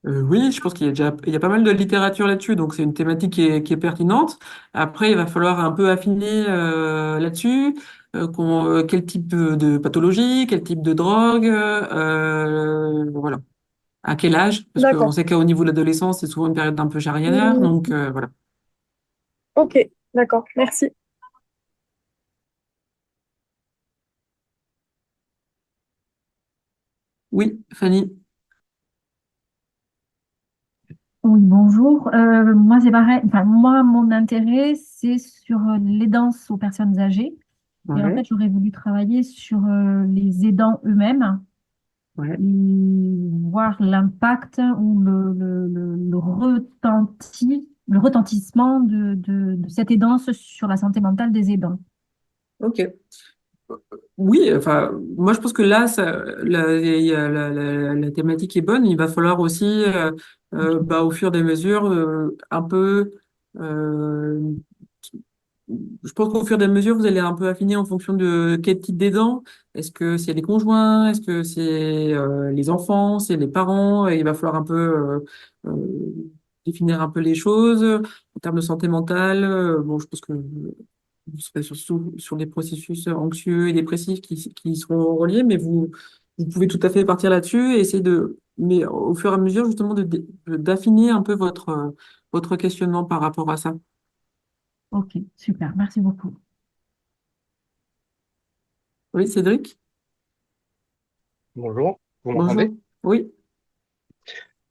Oui, je pense il y a pas mal de littérature là-dessus, donc c'est une thématique qui est pertinente. Après, il va falloir un peu affiner là-dessus, quel type de pathologie, quel type de drogue, voilà. À quel âge? Parce qu'on D'accord. sait qu'au niveau de l'adolescence, c'est souvent une période un peu charnière, Hmm, donc voilà. ok, d'accord. Merci. Oui, Fanny. Oui, bonjour. Moi, c'est pareil. Enfin, moi, mon intérêt, c'est sur l'aidance aux personnes âgées. Et en Ouais, fait, j'aurais voulu travailler sur les aidants eux-mêmes ouais. et voir l'impact ou le retentissement de cette aidance sur la santé mentale des aidants. Ok. Oui, enfin, moi je pense que là, la thématique est bonne. Il va falloir aussi, au fur et à mesure, un peu, euh, je pense qu'au fur et à mesure, vous allez un peu affiner en fonction de quel type d'aidant. Est-ce que c'est les conjoints? Est-ce que c'est les enfants? C'est les parents? Et il va falloir un peu définir un peu les choses en termes de santé mentale. Bon, je pense que vous serez surtout sur des processus anxieux et dépressifs qui seront reliés, mais vous pouvez tout à fait partir là-dessus et essayer mais au fur et à mesure, justement, d'affiner un peu votre questionnement par rapport à ça. Ok, super. Merci beaucoup. Oui, Cédric? Bonjour, vous m'entendez? Bonjour. Oui.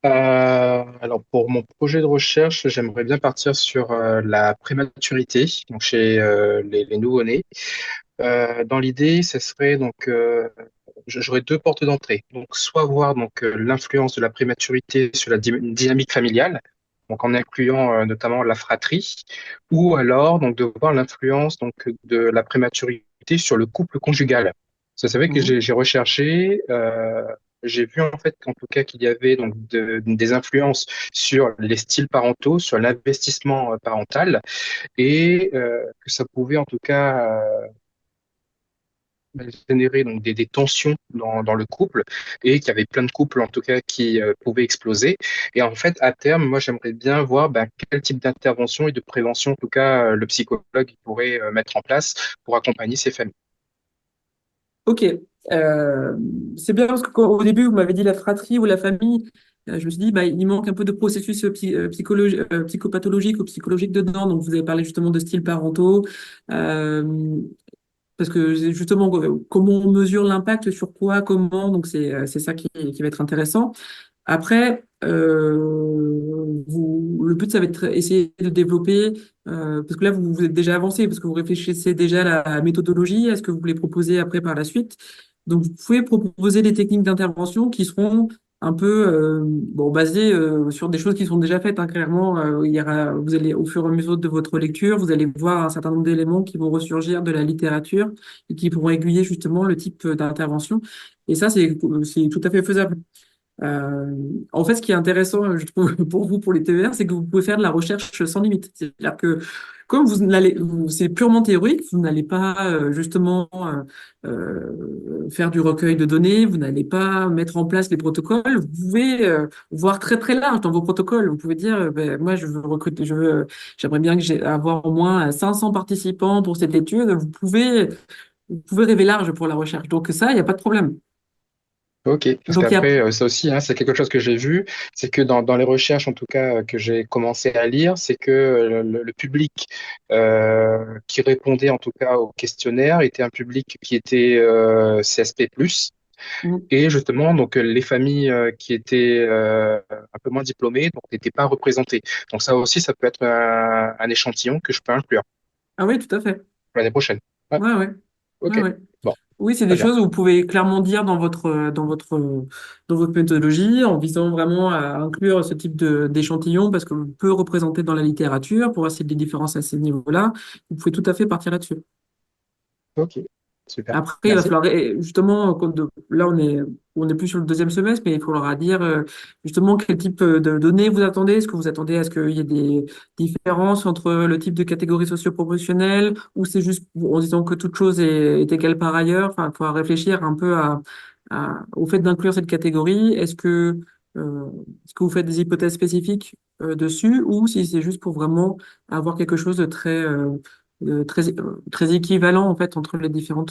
Alors pour mon projet de recherche, j'aimerais bien partir sur la prématurité, donc chez les nouveau-nés. Dans l'idée, ce serait donc j'aurais deux portes d'entrée. Donc soit voir donc l'influence de la prématurité sur la dynamique familiale, donc en incluant notamment la fratrie, ou alors donc de voir l'influence donc de la prématurité sur le couple conjugal. Vous savez que Mhm. j'ai recherché, j'ai vu en fait qu'en tout cas qu'il y avait donc des influences sur les styles parentaux, sur l'investissement parental, et que ça pouvait en tout cas générer donc des tensions dans le couple et qu'il y avait plein de couples en tout cas qui pouvaient exploser. Et en fait, à terme, moi, j'aimerais bien voir quel type d'intervention et de prévention, en tout cas, le psychologue pourrait mettre en place pour accompagner ces familles. Ok. Euh, c'est bien parce qu'au début, vous m'avez dit la fratrie ou la famille. Je me suis dit, bah, il manque un peu de processus psychopathologique ou psychologique dedans. Donc, vous avez parlé justement de styles parentaux. Euh, Parce que justement, comment on mesure l'impact sur quoi, comment, donc c'est ça qui va être intéressant. Après, le but, ça va être essayer de développer, parce que là, vous êtes déjà avancé, parce que vous réfléchissez déjà à la méthodologie, à ce que vous voulez proposer après par la suite. Donc, vous pouvez proposer des techniques d'intervention qui seront un peu basées sur des choses qui sont déjà faites, hein. Clairement, vous allez, au fur et à mesure de votre lecture, vous allez voir un certain nombre d'éléments qui vont ressurgir de la littérature et qui pourront aiguiller justement le type d'intervention. Et ça, c'est tout à fait faisable. Euh, En fait, ce qui est intéressant, je trouve, pour vous, pour les TER, c'est que vous pouvez faire de la recherche sans limite. C'est-à-dire que comme c'est purement théorique, vous n'allez pas justement faire du recueil de données, vous n'allez pas mettre en place les protocoles. Vous pouvez voir très très large dans vos protocoles. Vous pouvez dire, ben, moi, je veux recruter, j'aimerais bien que j'ai avoir au moins 500 participants pour cette étude. Vous pouvez rêver large pour la recherche. Donc ça, il n'y a pas de problème. Ok, parce Donc il y a qu'après, ça aussi, hein, c'est quelque chose que j'ai vu, c'est que dans les recherches, en tout cas, que j'ai commencé à lire, c'est que le public qui répondait, en tout cas, au questionnaire était un public qui était CSP+, et justement, donc, les familles qui étaient un peu moins diplômées, donc, n'étaient pas représentées. Donc ça aussi, ça peut être un échantillon que je peux inclure Ah oui, tout à fait. pour l'année prochaine. Ouais, Ouais, ouais. Ouais, ok, ouais. bon, Oui, c'est très des bien. choses où vous pouvez clairement dire dans votre méthodologie, en visant vraiment à inclure ce type d'échantillon, parce que vous peut représenter dans la littérature, pour voir s'il y a des différences à ces niveaux-là. Vous pouvez tout à fait partir là-dessus. Ok, super. Après, il va Merci. falloir, justement, là, on est plus sur le deuxième semestre, mais il faudra dire, justement, quel type de données vous attendez. Est-ce que vous attendez à ce qu'il y ait des différences entre le type de catégorie socio-professionnelle, ou c'est juste en disant que toute chose est égale par ailleurs? Enfin, il faudra réfléchir un peu au fait d'inclure cette catégorie. Est-ce que vous faites des hypothèses spécifiques, dessus, ou si c'est juste pour vraiment avoir quelque chose de très équivalent en fait entre les différents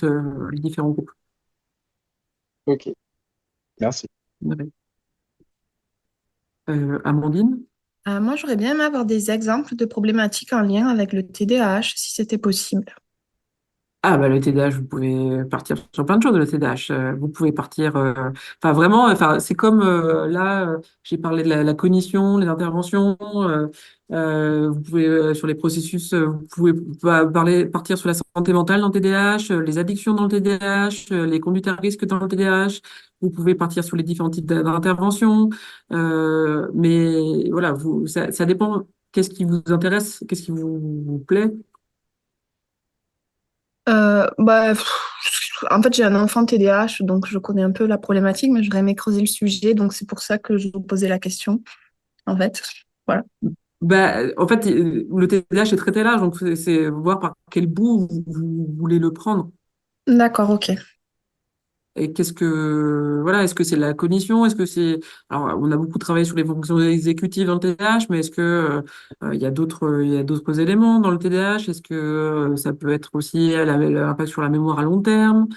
groupes. Ok, merci. Ouais. Amandine? Moi, j'aurais bien aimé avoir des exemples de problématiques en lien avec le TDAH, si c'était possible. Ah bah le TDAH, vous pouvez partir sur plein de choses, le TDAH. Vous pouvez partir, enfin vraiment, enfin c'est comme là, j'ai parlé de la cognition, les interventions. Vous pouvez sur les processus, vous pouvez partir sur la santé mentale dans le TDAH, les addictions dans le TDAH, les conduites à risque dans le TDAH. Vous pouvez partir sur les différents types d'interventions. Mais voilà, ça dépend. Qu'est-ce qui vous intéresse, qu'est-ce qui vous plaît? En fait, j'ai un enfant TDAH, donc je connais un peu la problématique, mais j'aurais aimé creuser le sujet, donc c'est pour ça que je vous posais la question, en fait. Voilà. Bah, en fait, le TDAH est très très large, donc c'est voir par quel bout vous voulez le prendre. D'accord, ok. Et voilà, est-ce que c'est la cognition? Est-ce que c'est, alors, on a beaucoup travaillé sur les fonctions exécutives dans le TDAH, mais est-ce que, il y a d'autres éléments dans le TDAH? Est-ce que ça peut être aussi l'impact sur la mémoire à long terme?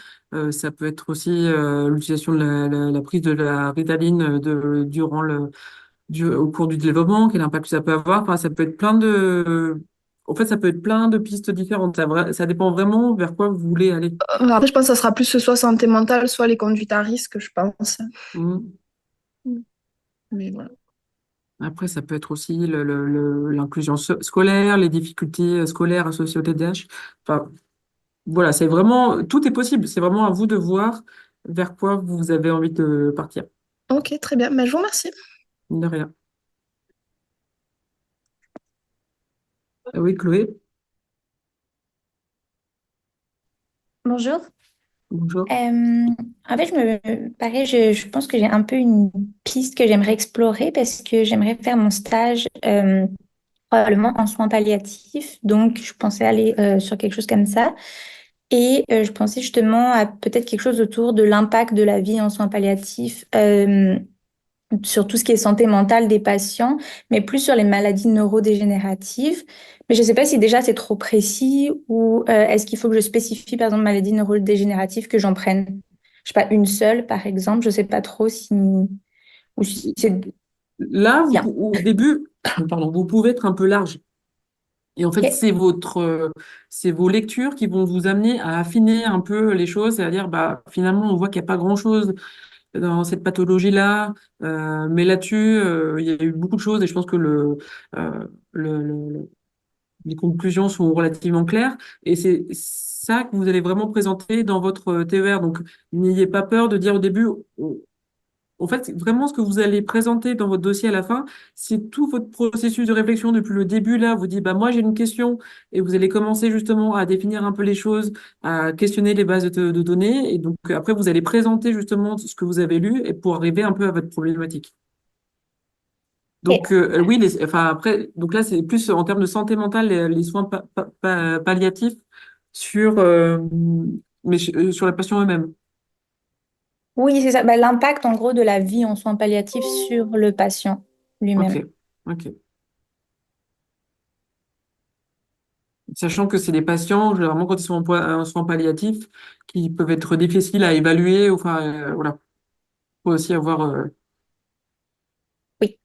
Ça peut être aussi l'utilisation de la prise de la Ritaline durant au cours du développement, quel impact ça peut avoir. Enfin, ça peut être en fait, ça peut être plein de pistes différentes. Ça dépend vraiment vers quoi vous voulez aller. Après, je pense que ça sera plus soit santé mentale, soit les conduites à risque, je pense. Mm. Mais voilà. Après, ça peut être aussi l'inclusion scolaire, les difficultés scolaires associées au TDAH. Enfin, voilà, c'est vraiment, tout est possible. C'est vraiment à vous de voir vers quoi vous avez envie de partir. Ok, très bien. Mais je vous remercie. De rien. Oui, Chloé, Bonjour. bonjour. En fait, pareil, je pense que j'ai un peu une piste que j'aimerais explorer parce que j'aimerais faire mon stage probablement en soins palliatifs. Donc, je pensais aller sur quelque chose comme ça. Et je pensais justement à peut-être quelque chose autour de l'impact de la vie en soins palliatifs sur tout ce qui est santé mentale des patients, mais plus sur les maladies neurodégénératives. Mais je ne sais pas si déjà c'est trop précis ou est-ce qu'il faut que je spécifie, par exemple, maladie neurodégénérative, que j'en prenne, je sais pas, une seule, par exemple. Je ne sais pas trop si, ou si c'est Là, bien. au début, pardon, vous pouvez être un peu large. Et en fait, Ok. c'est vos lectures qui vont vous amener à affiner un peu les choses, c'est-à-dire, bah, finalement, on voit qu'il n'y a pas grand-chose dans cette pathologie-là, mais là-dessus, il y a eu beaucoup de choses et je pense que les conclusions sont relativement claires. Et c'est ça que vous allez vraiment présenter dans votre TER. Donc, n'ayez pas peur de dire au début, En fait, vraiment, ce que vous allez présenter dans votre dossier à la fin, c'est tout votre processus de réflexion depuis le début. Là, vous dites, bah, moi, j'ai une question et vous allez commencer justement à définir un peu les choses, à questionner les bases de données. Et donc, après, vous allez présenter justement ce que vous avez lu et pour arriver un peu à votre problématique. Donc, oui, enfin, après, donc là, c'est plus en termes de santé mentale, les soins palliatifs sur, sur les patients eux-mêmes. Oui, c'est ça. Bah, l'impact, en gros, de la vie en soins palliatifs sur le patient Ok, lui-même. ok. Sachant que c'est des patients, généralement, quand ils sont en soins palliatifs, qui peuvent être difficiles à évaluer. Enfin, voilà. Faut aussi avoir, Oui.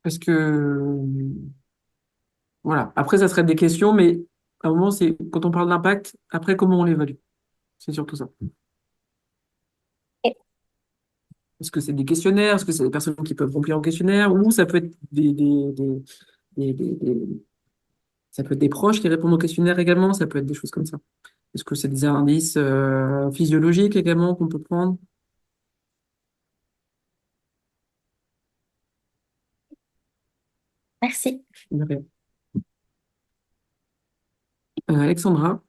parce que, voilà. Après, ça serait des questions, mais à un moment, c'est quand on parle d'impact, après, comment on l'évalue? C'est surtout ça. Est-ce que c'est des questionnaires? Est-ce que c'est des personnes qui peuvent remplir un questionnaire? Ou ça peut être des- des- des- ça peut être des proches qui répondent au questionnaire également. Ça peut être des choses comme ça. Est-ce que c'est des indices physiologiques également qu'on peut prendre? Merci. Alexandra?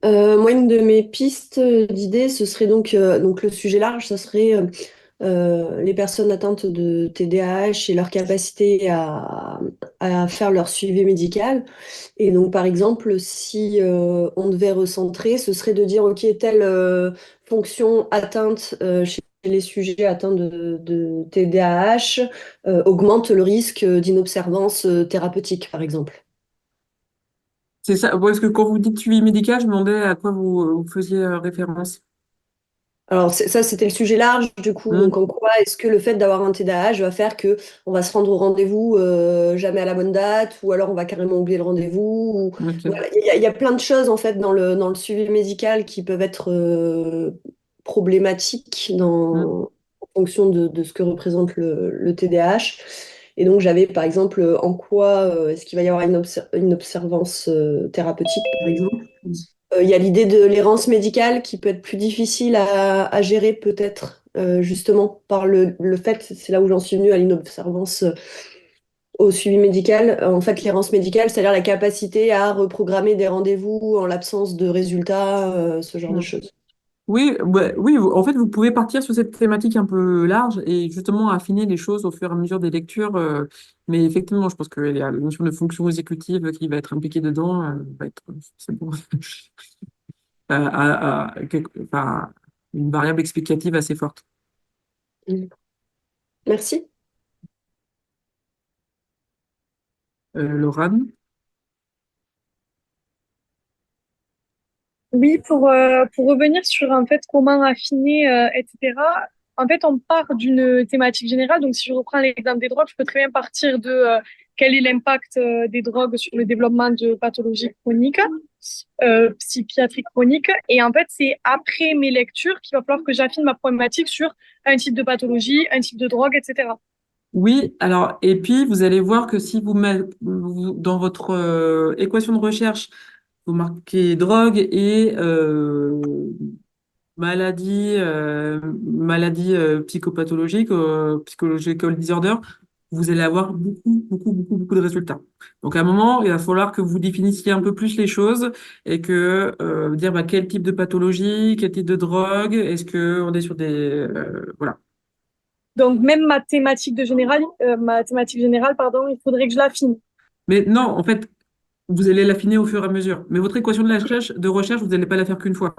Moi, une de mes pistes d'idées, ce serait donc le sujet large, ce serait les personnes atteintes de TDAH et leur capacité à faire leur suivi médical. Et donc, par exemple, si on devait recentrer, ce serait de dire, OK, telle fonction atteinte chez les sujets atteints de TDAH augmente le risque d'inobservance thérapeutique, par exemple. C'est ça. Bon, est-ce que quand vous dites suivi médical, je me demandais à quoi vous faisiez référence? Alors ça, c'était le sujet large du coup. Hmm, Donc en quoi est-ce que le fait d'avoir un TDAH va faire que on va se rendre au rendez-vous jamais à la bonne date, ou alors on va carrément oublier le rendez-vous. ok. Voilà, il y a plein de choses en fait dans le suivi médical qui peuvent être problématiques Hmm, en fonction de ce que représente le TDAH. Et donc j'avais par exemple en quoi est-ce qu'il va y avoir une observance thérapeutique par exemple. hmm, Il y a l'idée de l'errance médicale qui peut être plus difficile à gérer peut-être, justement par le fait, c'est là où j'en suis venue à l'inobservance au suivi médical. En fait, l'errance médicale, c'est-à-dire la capacité à reprogrammer des rendez-vous en l'absence de résultats, ce genre de hmm. choses. Oui, oui, en fait, vous pouvez partir sur cette thématique un peu large et justement affiner les choses au fur et à mesure des lectures. Mais effectivement, je pense que la notion de fonction exécutive qui va être impliquée dedans va être forcément enfin, une variable explicative assez forte. Mm. Merci. Laurent? Oui, pour revenir sur en fait comment affiner, etc. En fait, on part d'une thématique générale. Donc, si je reprends l'exemple des drogues, je peux très bien partir de quel est l'impact des drogues sur le développement de pathologies chroniques, psychiatriques chroniques. Et en fait, c'est après mes lectures qu'il va falloir que j'affine ma problématique sur un type de pathologie, un type de drogue, etc. Oui, alors, et puis vous allez voir que si dans votre équation de recherche, vous marquez drogue et maladie psychopathologique, psychological disorder, vous allez avoir beaucoup de résultats. Donc, à un moment, il va falloir que vous définissiez un peu plus les choses et que dire bah, quel type de pathologie, quel type de drogue, est-ce que on est sur des voilà. Donc, même ma thématique générale, pardon, il faudrait que je l'affine. Mais non, en fait, vous allez l'affiner au fur et à mesure. Mais votre équation de recherche, vous n'allez pas la faire qu'une fois.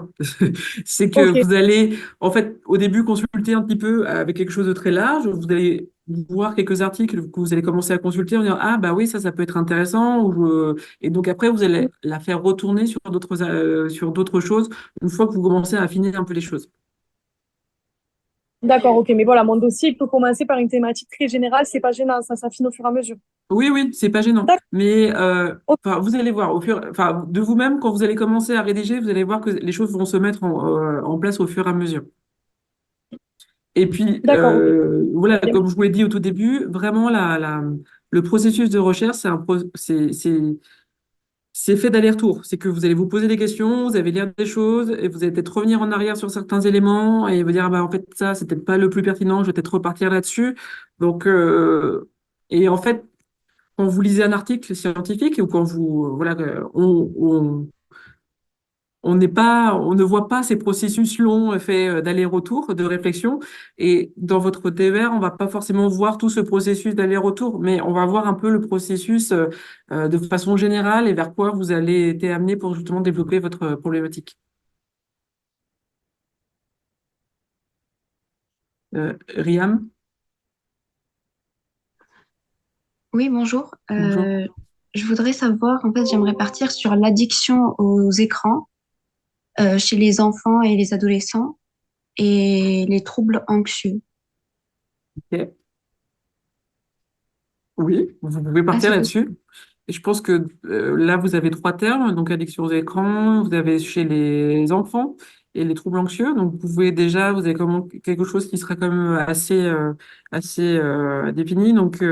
C'est que Ok, vous allez, en fait, au début, consulter un petit peu avec quelque chose de très large. Vous allez voir quelques articles que vous allez commencer à consulter en disant, ah, bah oui, ça peut être intéressant. Et donc après, vous allez la faire retourner sur d'autres choses une fois que vous commencez à affiner un peu les choses. d'accord, ok. Mais voilà, mon dossier, il peut commencer par une thématique très générale. C'est pas gênant, ça s'affine au fur et à mesure. Oui, oui, c'est pas gênant. D'accord. Mais enfin, vous allez voir enfin, de vous-même, quand vous allez commencer à rédiger, vous allez voir que les choses vont se mettre en place au fur et à mesure. Et puis, D'accord, ok. voilà, Bien. comme je vous l'ai dit au tout début, vraiment, le processus de recherche, c'est c'est fait d'aller-retour. C'est que vous allez vous poser des questions, vous allez lire des choses, et vous allez peut-être revenir en arrière sur certains éléments et vous dire, ah bah, en fait, ça, c'est peut-être pas le plus pertinent, je vais peut-être repartir là-dessus. Donc, et en fait, quand vous lisez un article scientifique ou quand vous, voilà, on n'est pas, on ne voit pas ces processus longs faits d'aller-retour, de réflexion. Et dans votre TER, on va pas forcément voir tout ce processus d'aller-retour, mais on va voir un peu le processus de façon générale et vers quoi vous allez être amené pour justement développer votre problématique. Riam, Oui, bonjour. bonjour. Je voudrais savoir, en fait, j'aimerais partir sur l'addiction aux écrans chez les enfants et les adolescents et les troubles anxieux. Ok. Oui, vous pouvez Ah, partir c'est possible. là-dessus. Et je pense que là, vous avez trois termes, donc addiction aux écrans, vous avez chez les enfants et les troubles anxieux. Donc, vous pouvez déjà, vous avez comment, quelque chose qui sera quand même assez défini. Donc,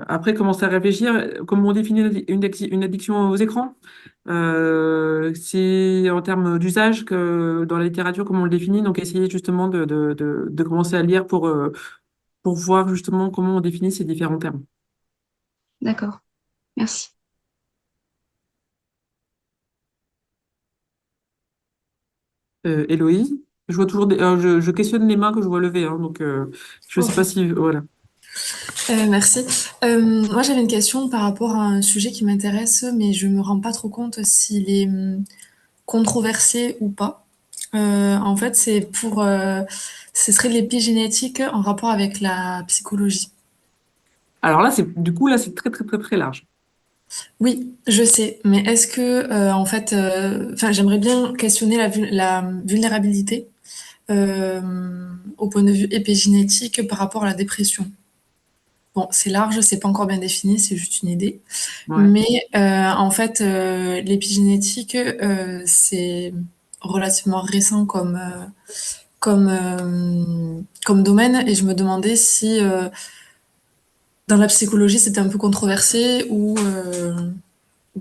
après, commencer à réfléchir, comment on définit une addiction aux écrans? C'est en termes d'usage que dans la littérature, comment on le définit. Donc, essayer justement de commencer à lire pour voir justement comment on définit ces différents termes. D'accord. Merci. Héloïse, je vois toujours je questionne les mains que je vois lever, hein, donc je sais Ok. pas si voilà. Merci. Moi, j'avais une question par rapport à un sujet qui m'intéresse, mais je me rends pas trop compte s'il est controversé ou pas. En fait, ce serait l'épigénétique en rapport avec la psychologie. Alors là, c'est du coup là, c'est très très très très large. Oui, je sais, mais est-ce que, en fait, enfin, j'aimerais bien questionner la vulnérabilité euh, au point de vue épigénétique par rapport à la dépression. Bon, c'est large, c'est pas encore bien défini, c'est juste une idée. Ouais. Mais en fait, l'épigénétique, c'est relativement récent comme domaine, et je me demandais si dans la psychologie c'était un peu controversé ou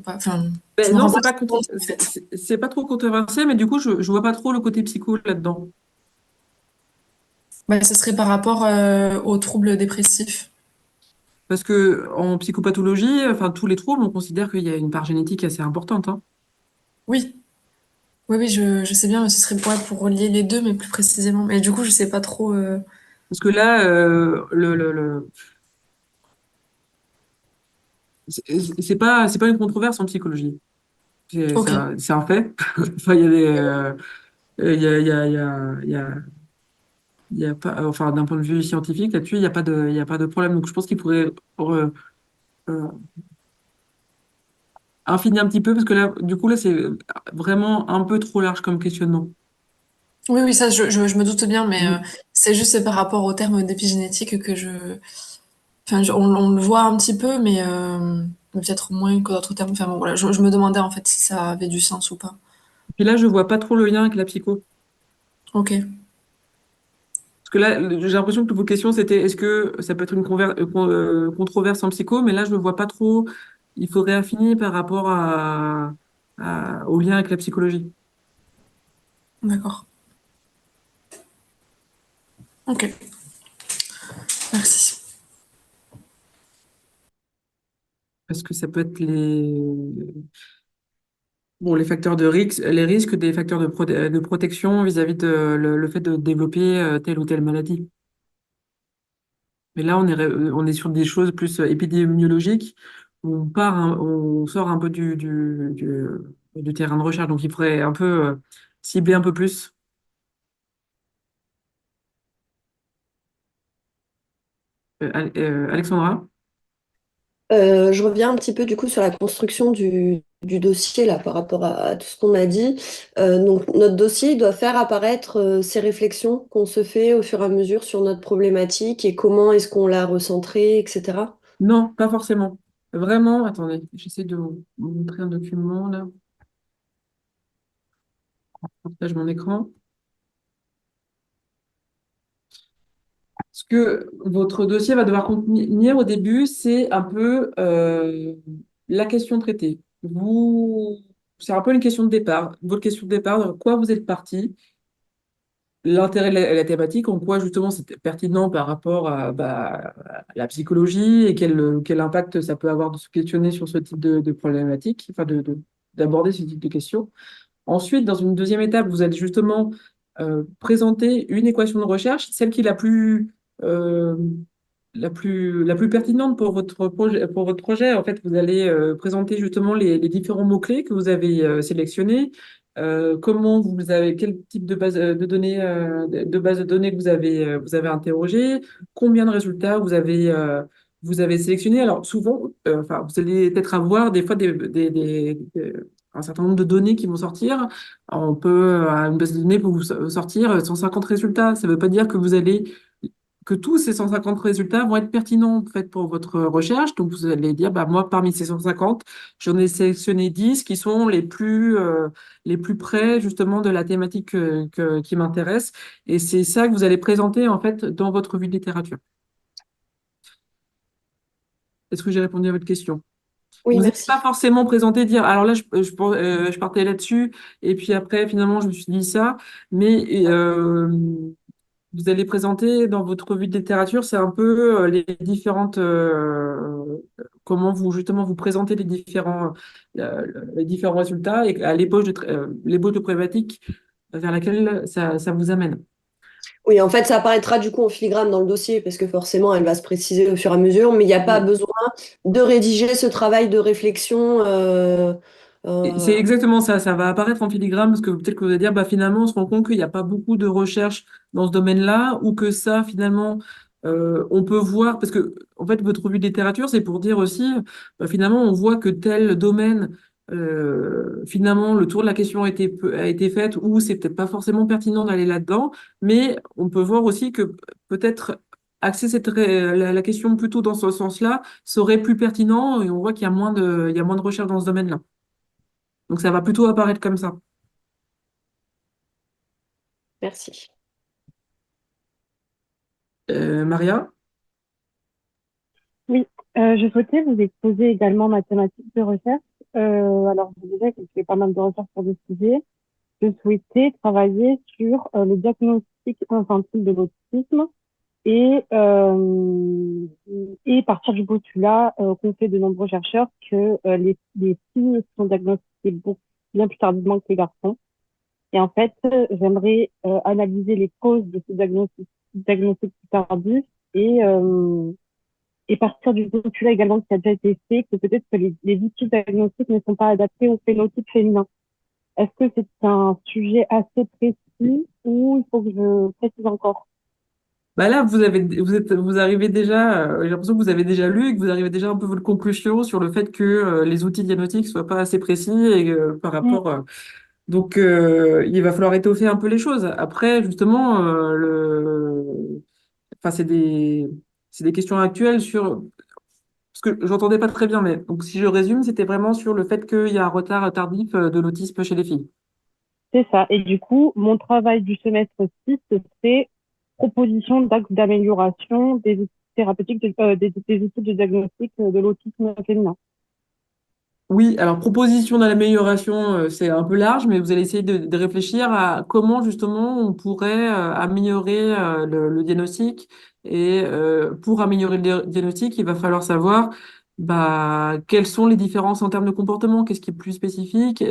pas. Enfin, je Ben me non, rends pas trop compte en fait. c'est pas trop controversé, mais du coup, je vois pas trop le côté psycho là-dedans. Bah, ce serait par rapport aux troubles dépressifs. Parce que en psychopathologie, enfin tous les troubles, on considère qu'il y a une part génétique assez importante, hein. Oui, oui, oui, je sais bien, mais ce serait pour relier les deux, mais plus précisément. Mais du coup, je sais pas trop. Parce que là, c'est pas une controverse en psychologie. Ok, C'est un fait. Enfin, il y a des, il y a, il y a, il y a, il y a pas, enfin, d'un point de vue scientifique, là-dessus, il y a pas de problème. Donc, je pense qu'il pourrait euh, affiner un petit peu, parce que là, du coup, là, c'est vraiment un peu trop large comme questionnement. oui, oui, ça, je me doute bien, mais Mm. c'est juste par rapport au terme d'épigénétique que enfin, on le voit un petit peu, mais peut-être moins que d'autres termes. Enfin bon, voilà, je me demandais en fait si ça avait du sens ou pas. Puis là, je vois pas trop le lien avec la psycho. Ok, Parce que là, j'ai l'impression que vos questions, c'était est-ce que ça peut être une controverse en psycho, mais là, je ne vois pas trop. Il faudrait affiner par rapport au lien avec la psychologie. d'accord. Ok, merci. Parce que ça peut être bon, les facteurs de risque, les risques des facteurs de protection vis-à-vis de le fait de développer telle ou telle maladie. Mais là, on est sur des choses plus épidémiologiques, où on sort un peu du terrain de recherche. Donc, il faudrait un peu cibler un peu plus. Alexandra? Je reviens un petit peu du coup sur la construction du dossier là par rapport à tout ce qu'on a dit. Donc notre dossier il doit faire apparaître ces réflexions qu'on se fait au fur et à mesure sur notre problématique et comment est-ce qu'on l'a recentrée, etc. Non, pas forcément. Vraiment, attendez, j'essaie de vous montrer un document là. Je partage mon écran. Ce que votre dossier va devoir contenir au début, c'est un peu la question traitée. vous, c'est un peu une question de départ. Votre question de départ, dans quoi vous êtes parti, l'intérêt de la thématique, en quoi justement c'est pertinent par rapport à, bah, à la psychologie et quel impact ça peut avoir de se questionner sur ce type de problématique, enfin d'aborder ce type de questions. Ensuite, dans une deuxième étape, vous allez justement présenter une équation de recherche, celle qui est euh, la plus pertinente pour votre projet, pour votre projet. En fait, vous allez présenter justement les différents mots-clés que vous avez sélectionnés, comment vous avez, quel type de base de données, de base de données que vous avez interrogé, combien de résultats vous avez sélectionné. Alors, souvent, enfin, vous allez peut-être avoir des fois un certain nombre de données qui vont sortir. Alors, on peut, à une base de données, pour vous sortir 150 résultats. Ça ne veut pas dire que vous allez que tous ces 150 résultats vont être pertinents en fait, pour votre recherche. Donc, vous allez dire, bah, moi, parmi ces 150, j'en ai sélectionné 10 qui sont les plus près justement de la thématique qui m'intéresse. Et c'est ça que vous allez présenter en fait dans votre revue de littérature. Est-ce que j'ai répondu à votre question? Oui, Vous n'êtes merci. pas forcément présenté, dire, alors là, je partais là-dessus, et puis après, finalement, je me suis dit ça, mais vous allez présenter dans votre revue de littérature, c'est un peu les différentes, comment vous justement vous présentez les différents résultats et à l'ébauche de problématique vers laquelle ça vous amène. Oui, en fait, ça apparaîtra du coup en filigrane dans le dossier parce que forcément, elle va se préciser au fur et à mesure, mais il n'y a pas besoin de rédiger ce travail de réflexion. Et c'est exactement ça, ça va apparaître en filigrane parce que peut-être que vous allez dire, bah, finalement, on se rend compte qu'il n'y a pas beaucoup de recherches dans ce domaine-là ou que ça, finalement, on peut voir, parce que, en fait, votre revue de littérature, c'est pour dire aussi, bah, finalement, on voit que tel domaine, finalement, le tour de la question a été fait ou c'est peut-être pas forcément pertinent d'aller là-dedans, mais on peut voir aussi que peut-être axer la question plutôt dans ce sens-là serait plus pertinent et on voit qu'il y a il y a moins de recherches dans ce domaine-là. Donc ça va plutôt apparaître comme ça. Merci. Maria? Oui, je souhaitais vous exposer également ma thématique de recherche. Alors, je disais que je fais pas mal de recherches sur des sujets. Je souhaitais travailler sur le diagnostic infantile de l'autisme et, euh, et partir du postulat qu'ont fait de nombreux chercheurs que les filles sont diagnostiquées bien plus tardivement que les garçons. Et en fait, j'aimerais analyser les causes de ces diagnostics tardifs et, euh, et partir du postulat également qui a déjà été fait, que peut-être que les outils diagnostiques ne sont pas adaptés au phénotype féminin. Est-ce que c'est un sujet assez précis ou il faut que je précise encore? Bah là, vous arrivez déjà, j'ai l'impression que vous avez déjà lu et que vous arrivez déjà un peu à votre conclusion sur le fait que les outils diagnostiques soient pas assez précis et par Mm. rapport. Donc, il va falloir étoffer un peu les choses. Après, justement, enfin, c'est des questions actuelles sur, parce que j'entendais pas très bien, mais donc si je résume, c'était vraiment sur le fait qu'il y a un retard tardif de l'autisme chez les filles. C'est ça. Et du coup, mon travail du semestre 6, c'est proposition d'axes d'amélioration des outils thérapeutiques, des outils de diagnostic de l'autisme féminin. Oui, alors proposition d'amélioration, c'est un peu large, mais vous allez essayer de réfléchir à comment justement on pourrait améliorer le diagnostic. Et pour améliorer le diagnostic, il va falloir savoir bah, quelles sont les différences en termes de comportement, qu'est-ce qui est plus spécifique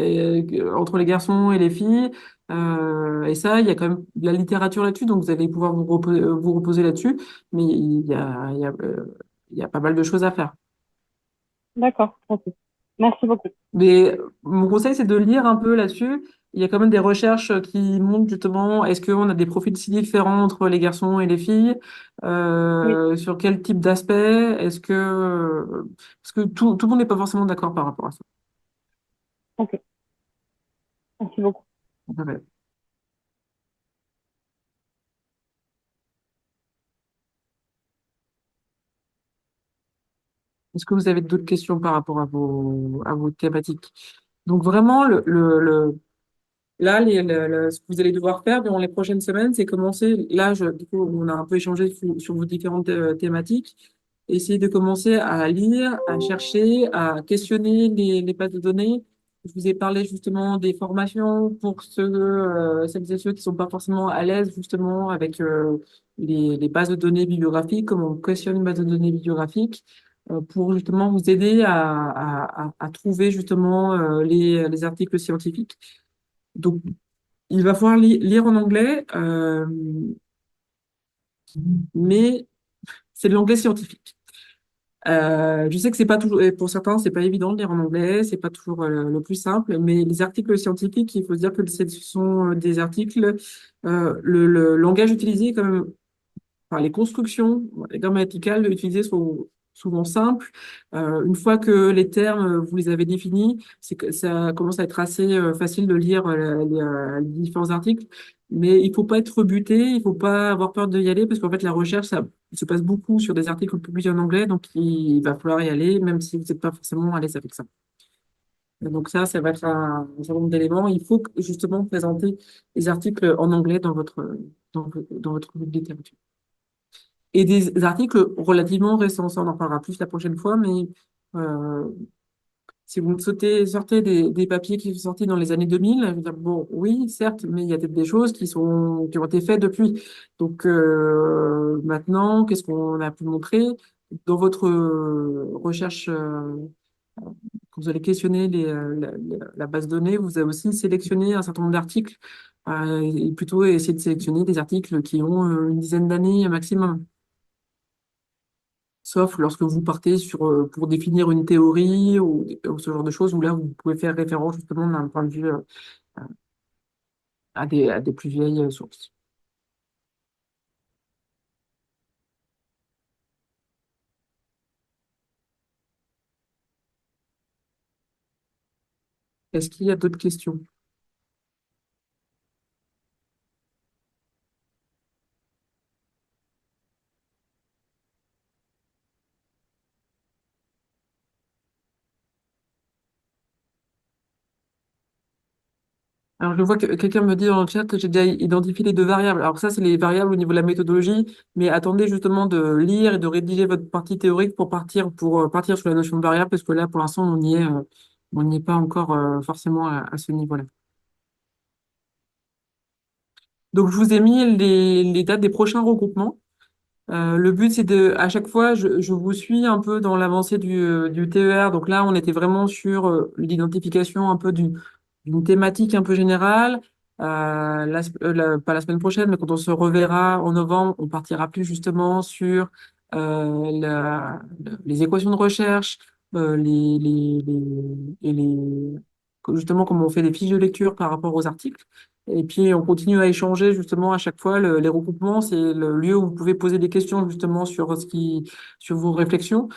entre les garçons et les filles. Et ça, il y a quand même de la littérature là-dessus, donc vous allez pouvoir vous reposer là-dessus, mais il y a pas mal de choses à faire. D'accord. Ok. Merci beaucoup. Mais mon conseil, c'est de lire un peu là-dessus. Il y a quand même des recherches qui montrent justement, est-ce qu'on a des profils si différents entre les garçons et les filles? Oui. Sur quel type d'aspect? Parce que tout le monde n'est pas forcément d'accord par rapport à ça. Ok. Merci beaucoup. Ouais. Est-ce que vous avez d'autres questions par rapport à à vos thématiques? Donc vraiment, là, ce que vous allez devoir faire durant les prochaines semaines, c'est commencer. Là, du coup, on a un peu échangé sur vos différentes thématiques. essayez de commencer à lire, à chercher, à questionner les bases de données. Je vous ai parlé justement des formations pour celles et ceux qui sont pas forcément à l'aise justement avec les bases de données bibliographiques, comment on questionne une base de données bibliographique, pour justement vous aider à trouver justement les articles scientifiques. Donc, il va falloir lire en anglais, mais c'est de l'anglais scientifique. Je sais que c'est pas toujours, et pour certains, c'est pas évident de lire en anglais, c'est pas toujours le plus simple, mais les articles scientifiques, il faut se dire que ce sont des articles, le langage utilisé est quand même, enfin, les constructions grammaticales utilisées sont souvent simples. Une fois que les termes, vous les avez définis, c'est que ça commence à être assez facile de lire les différents articles. Mais il faut pas être rebuté, il faut pas avoir peur de y aller parce qu'en fait, la recherche, ça il se passe beaucoup sur des articles publiés en anglais, donc il va falloir y aller, même si vous n'êtes pas forcément à l'aise avec ça. Donc ça va être un certain nombre d'éléments. Il faut justement présenter les articles en anglais dans votre littérature et des articles relativement récents. Ça, on en parlera plus la prochaine fois, mais euh, si vous sortez des papiers qui sont sortis dans les années 2000, je veux dire, bon, oui, certes, mais il y a peut-être des choses qui ont été faites depuis. Donc maintenant, qu'est-ce qu'on a pu montrer dans votre recherche quand vous allez questionner la base de données, vous avez aussi sélectionné un certain nombre d'articles et plutôt essayer de sélectionner des articles qui ont une dizaine d'années maximum. Sauf lorsque vous partez pour définir une théorie ou ce genre de choses, où là, vous pouvez faire référence justement d'un point de vue à des plus vieilles sources. Est-ce qu'il y a d'autres questions? Alors, je vois que quelqu'un me dit dans le chat que j'ai déjà identifié les deux variables. Alors, ça, c'est les variables au niveau de la méthodologie, mais attendez justement de lire et de rédiger votre partie théorique pour partir sur la notion de variable, parce que là, pour l'instant, on n'y est pas encore forcément à ce niveau-là. Donc, je vous ai mis les dates des prochains regroupements. Le but, c'est à chaque fois, je vous suis un peu dans l'avancée du TER. Donc là, on était vraiment sur l'identification un peu d'une thématique un peu générale. Pas la semaine prochaine, mais quand on se reverra en novembre, on partira plus justement sur les équations de recherche, justement comment on fait des fiches de lecture par rapport aux articles. Et puis, on continue à échanger justement à chaque fois. Les regroupements, c'est le lieu où vous pouvez poser des questions justement sur vos réflexions,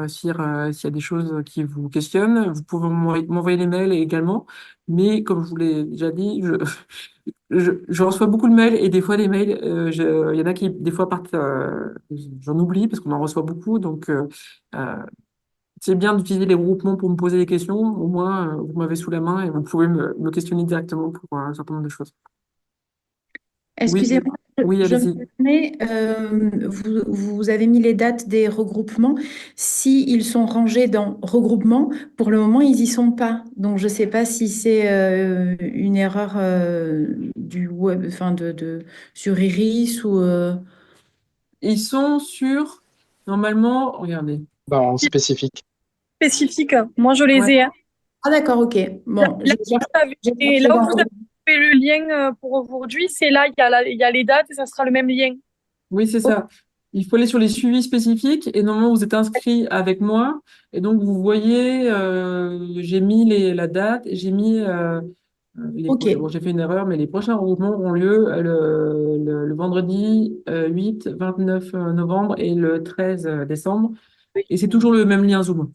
s'il y a des choses qui vous questionnent. Vous pouvez m'envoyer des mails également. Mais comme je vous l'ai déjà dit, je reçois beaucoup de mails et des fois, les mails, il y en a qui, des fois, partent, j'en oublie parce qu'on en reçoit beaucoup. Donc, euh, c'est bien d'utiliser les groupements pour me poser des questions. Au moins, vous m'avez sous la main et vous pouvez me questionner directement pour un certain nombre de choses. Oui, Excusez-moi, oui, je me allez-y. permets, vous avez mis les dates des regroupements. Si ils sont rangés dans regroupement, pour le moment, ils y sont pas. Donc, je ne sais pas si c'est une erreur du web, enfin sur Iris ou. Ils sont normalement, regardez. En spécifique. Spécifique. Moi, je les Ouais. ai, hein. Ah, d'accord, ok. Bon, Là, et là où vous avez fait le lien pour aujourd'hui, c'est là, il y a les dates et ça sera le même lien. Oui, c'est ça. Il faut aller sur les suivis spécifiques et normalement vous êtes inscrit avec moi et donc vous voyez, j'ai mis la date et j'ai mis Ok. bon, j'ai fait une erreur, mais les prochains regroupements auront lieu le vendredi 8, 29 novembre et le 13 décembre. Et c'est toujours le même lien Zoom.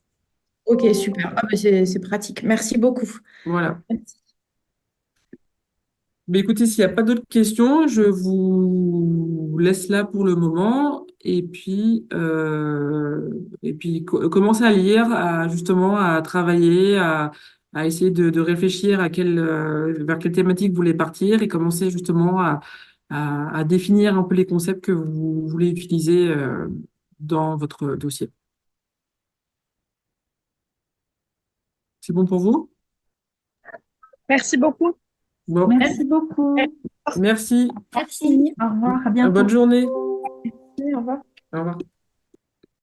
Ok, super. Ah, mais c'est pratique. Merci beaucoup. Voilà. Mais écoutez, s'il n'y a pas d'autres questions, je vous laisse là pour le moment. Et puis commencez à lire, justement à travailler, à essayer de réfléchir vers quelle thématique vous voulez partir et commencer justement à définir un peu les concepts que vous voulez utiliser dans votre dossier. C'est bon pour vous? Merci beaucoup. Bon, Merci beaucoup. merci. Merci. Au revoir, à Bonne bientôt. journée. Au revoir. Au revoir.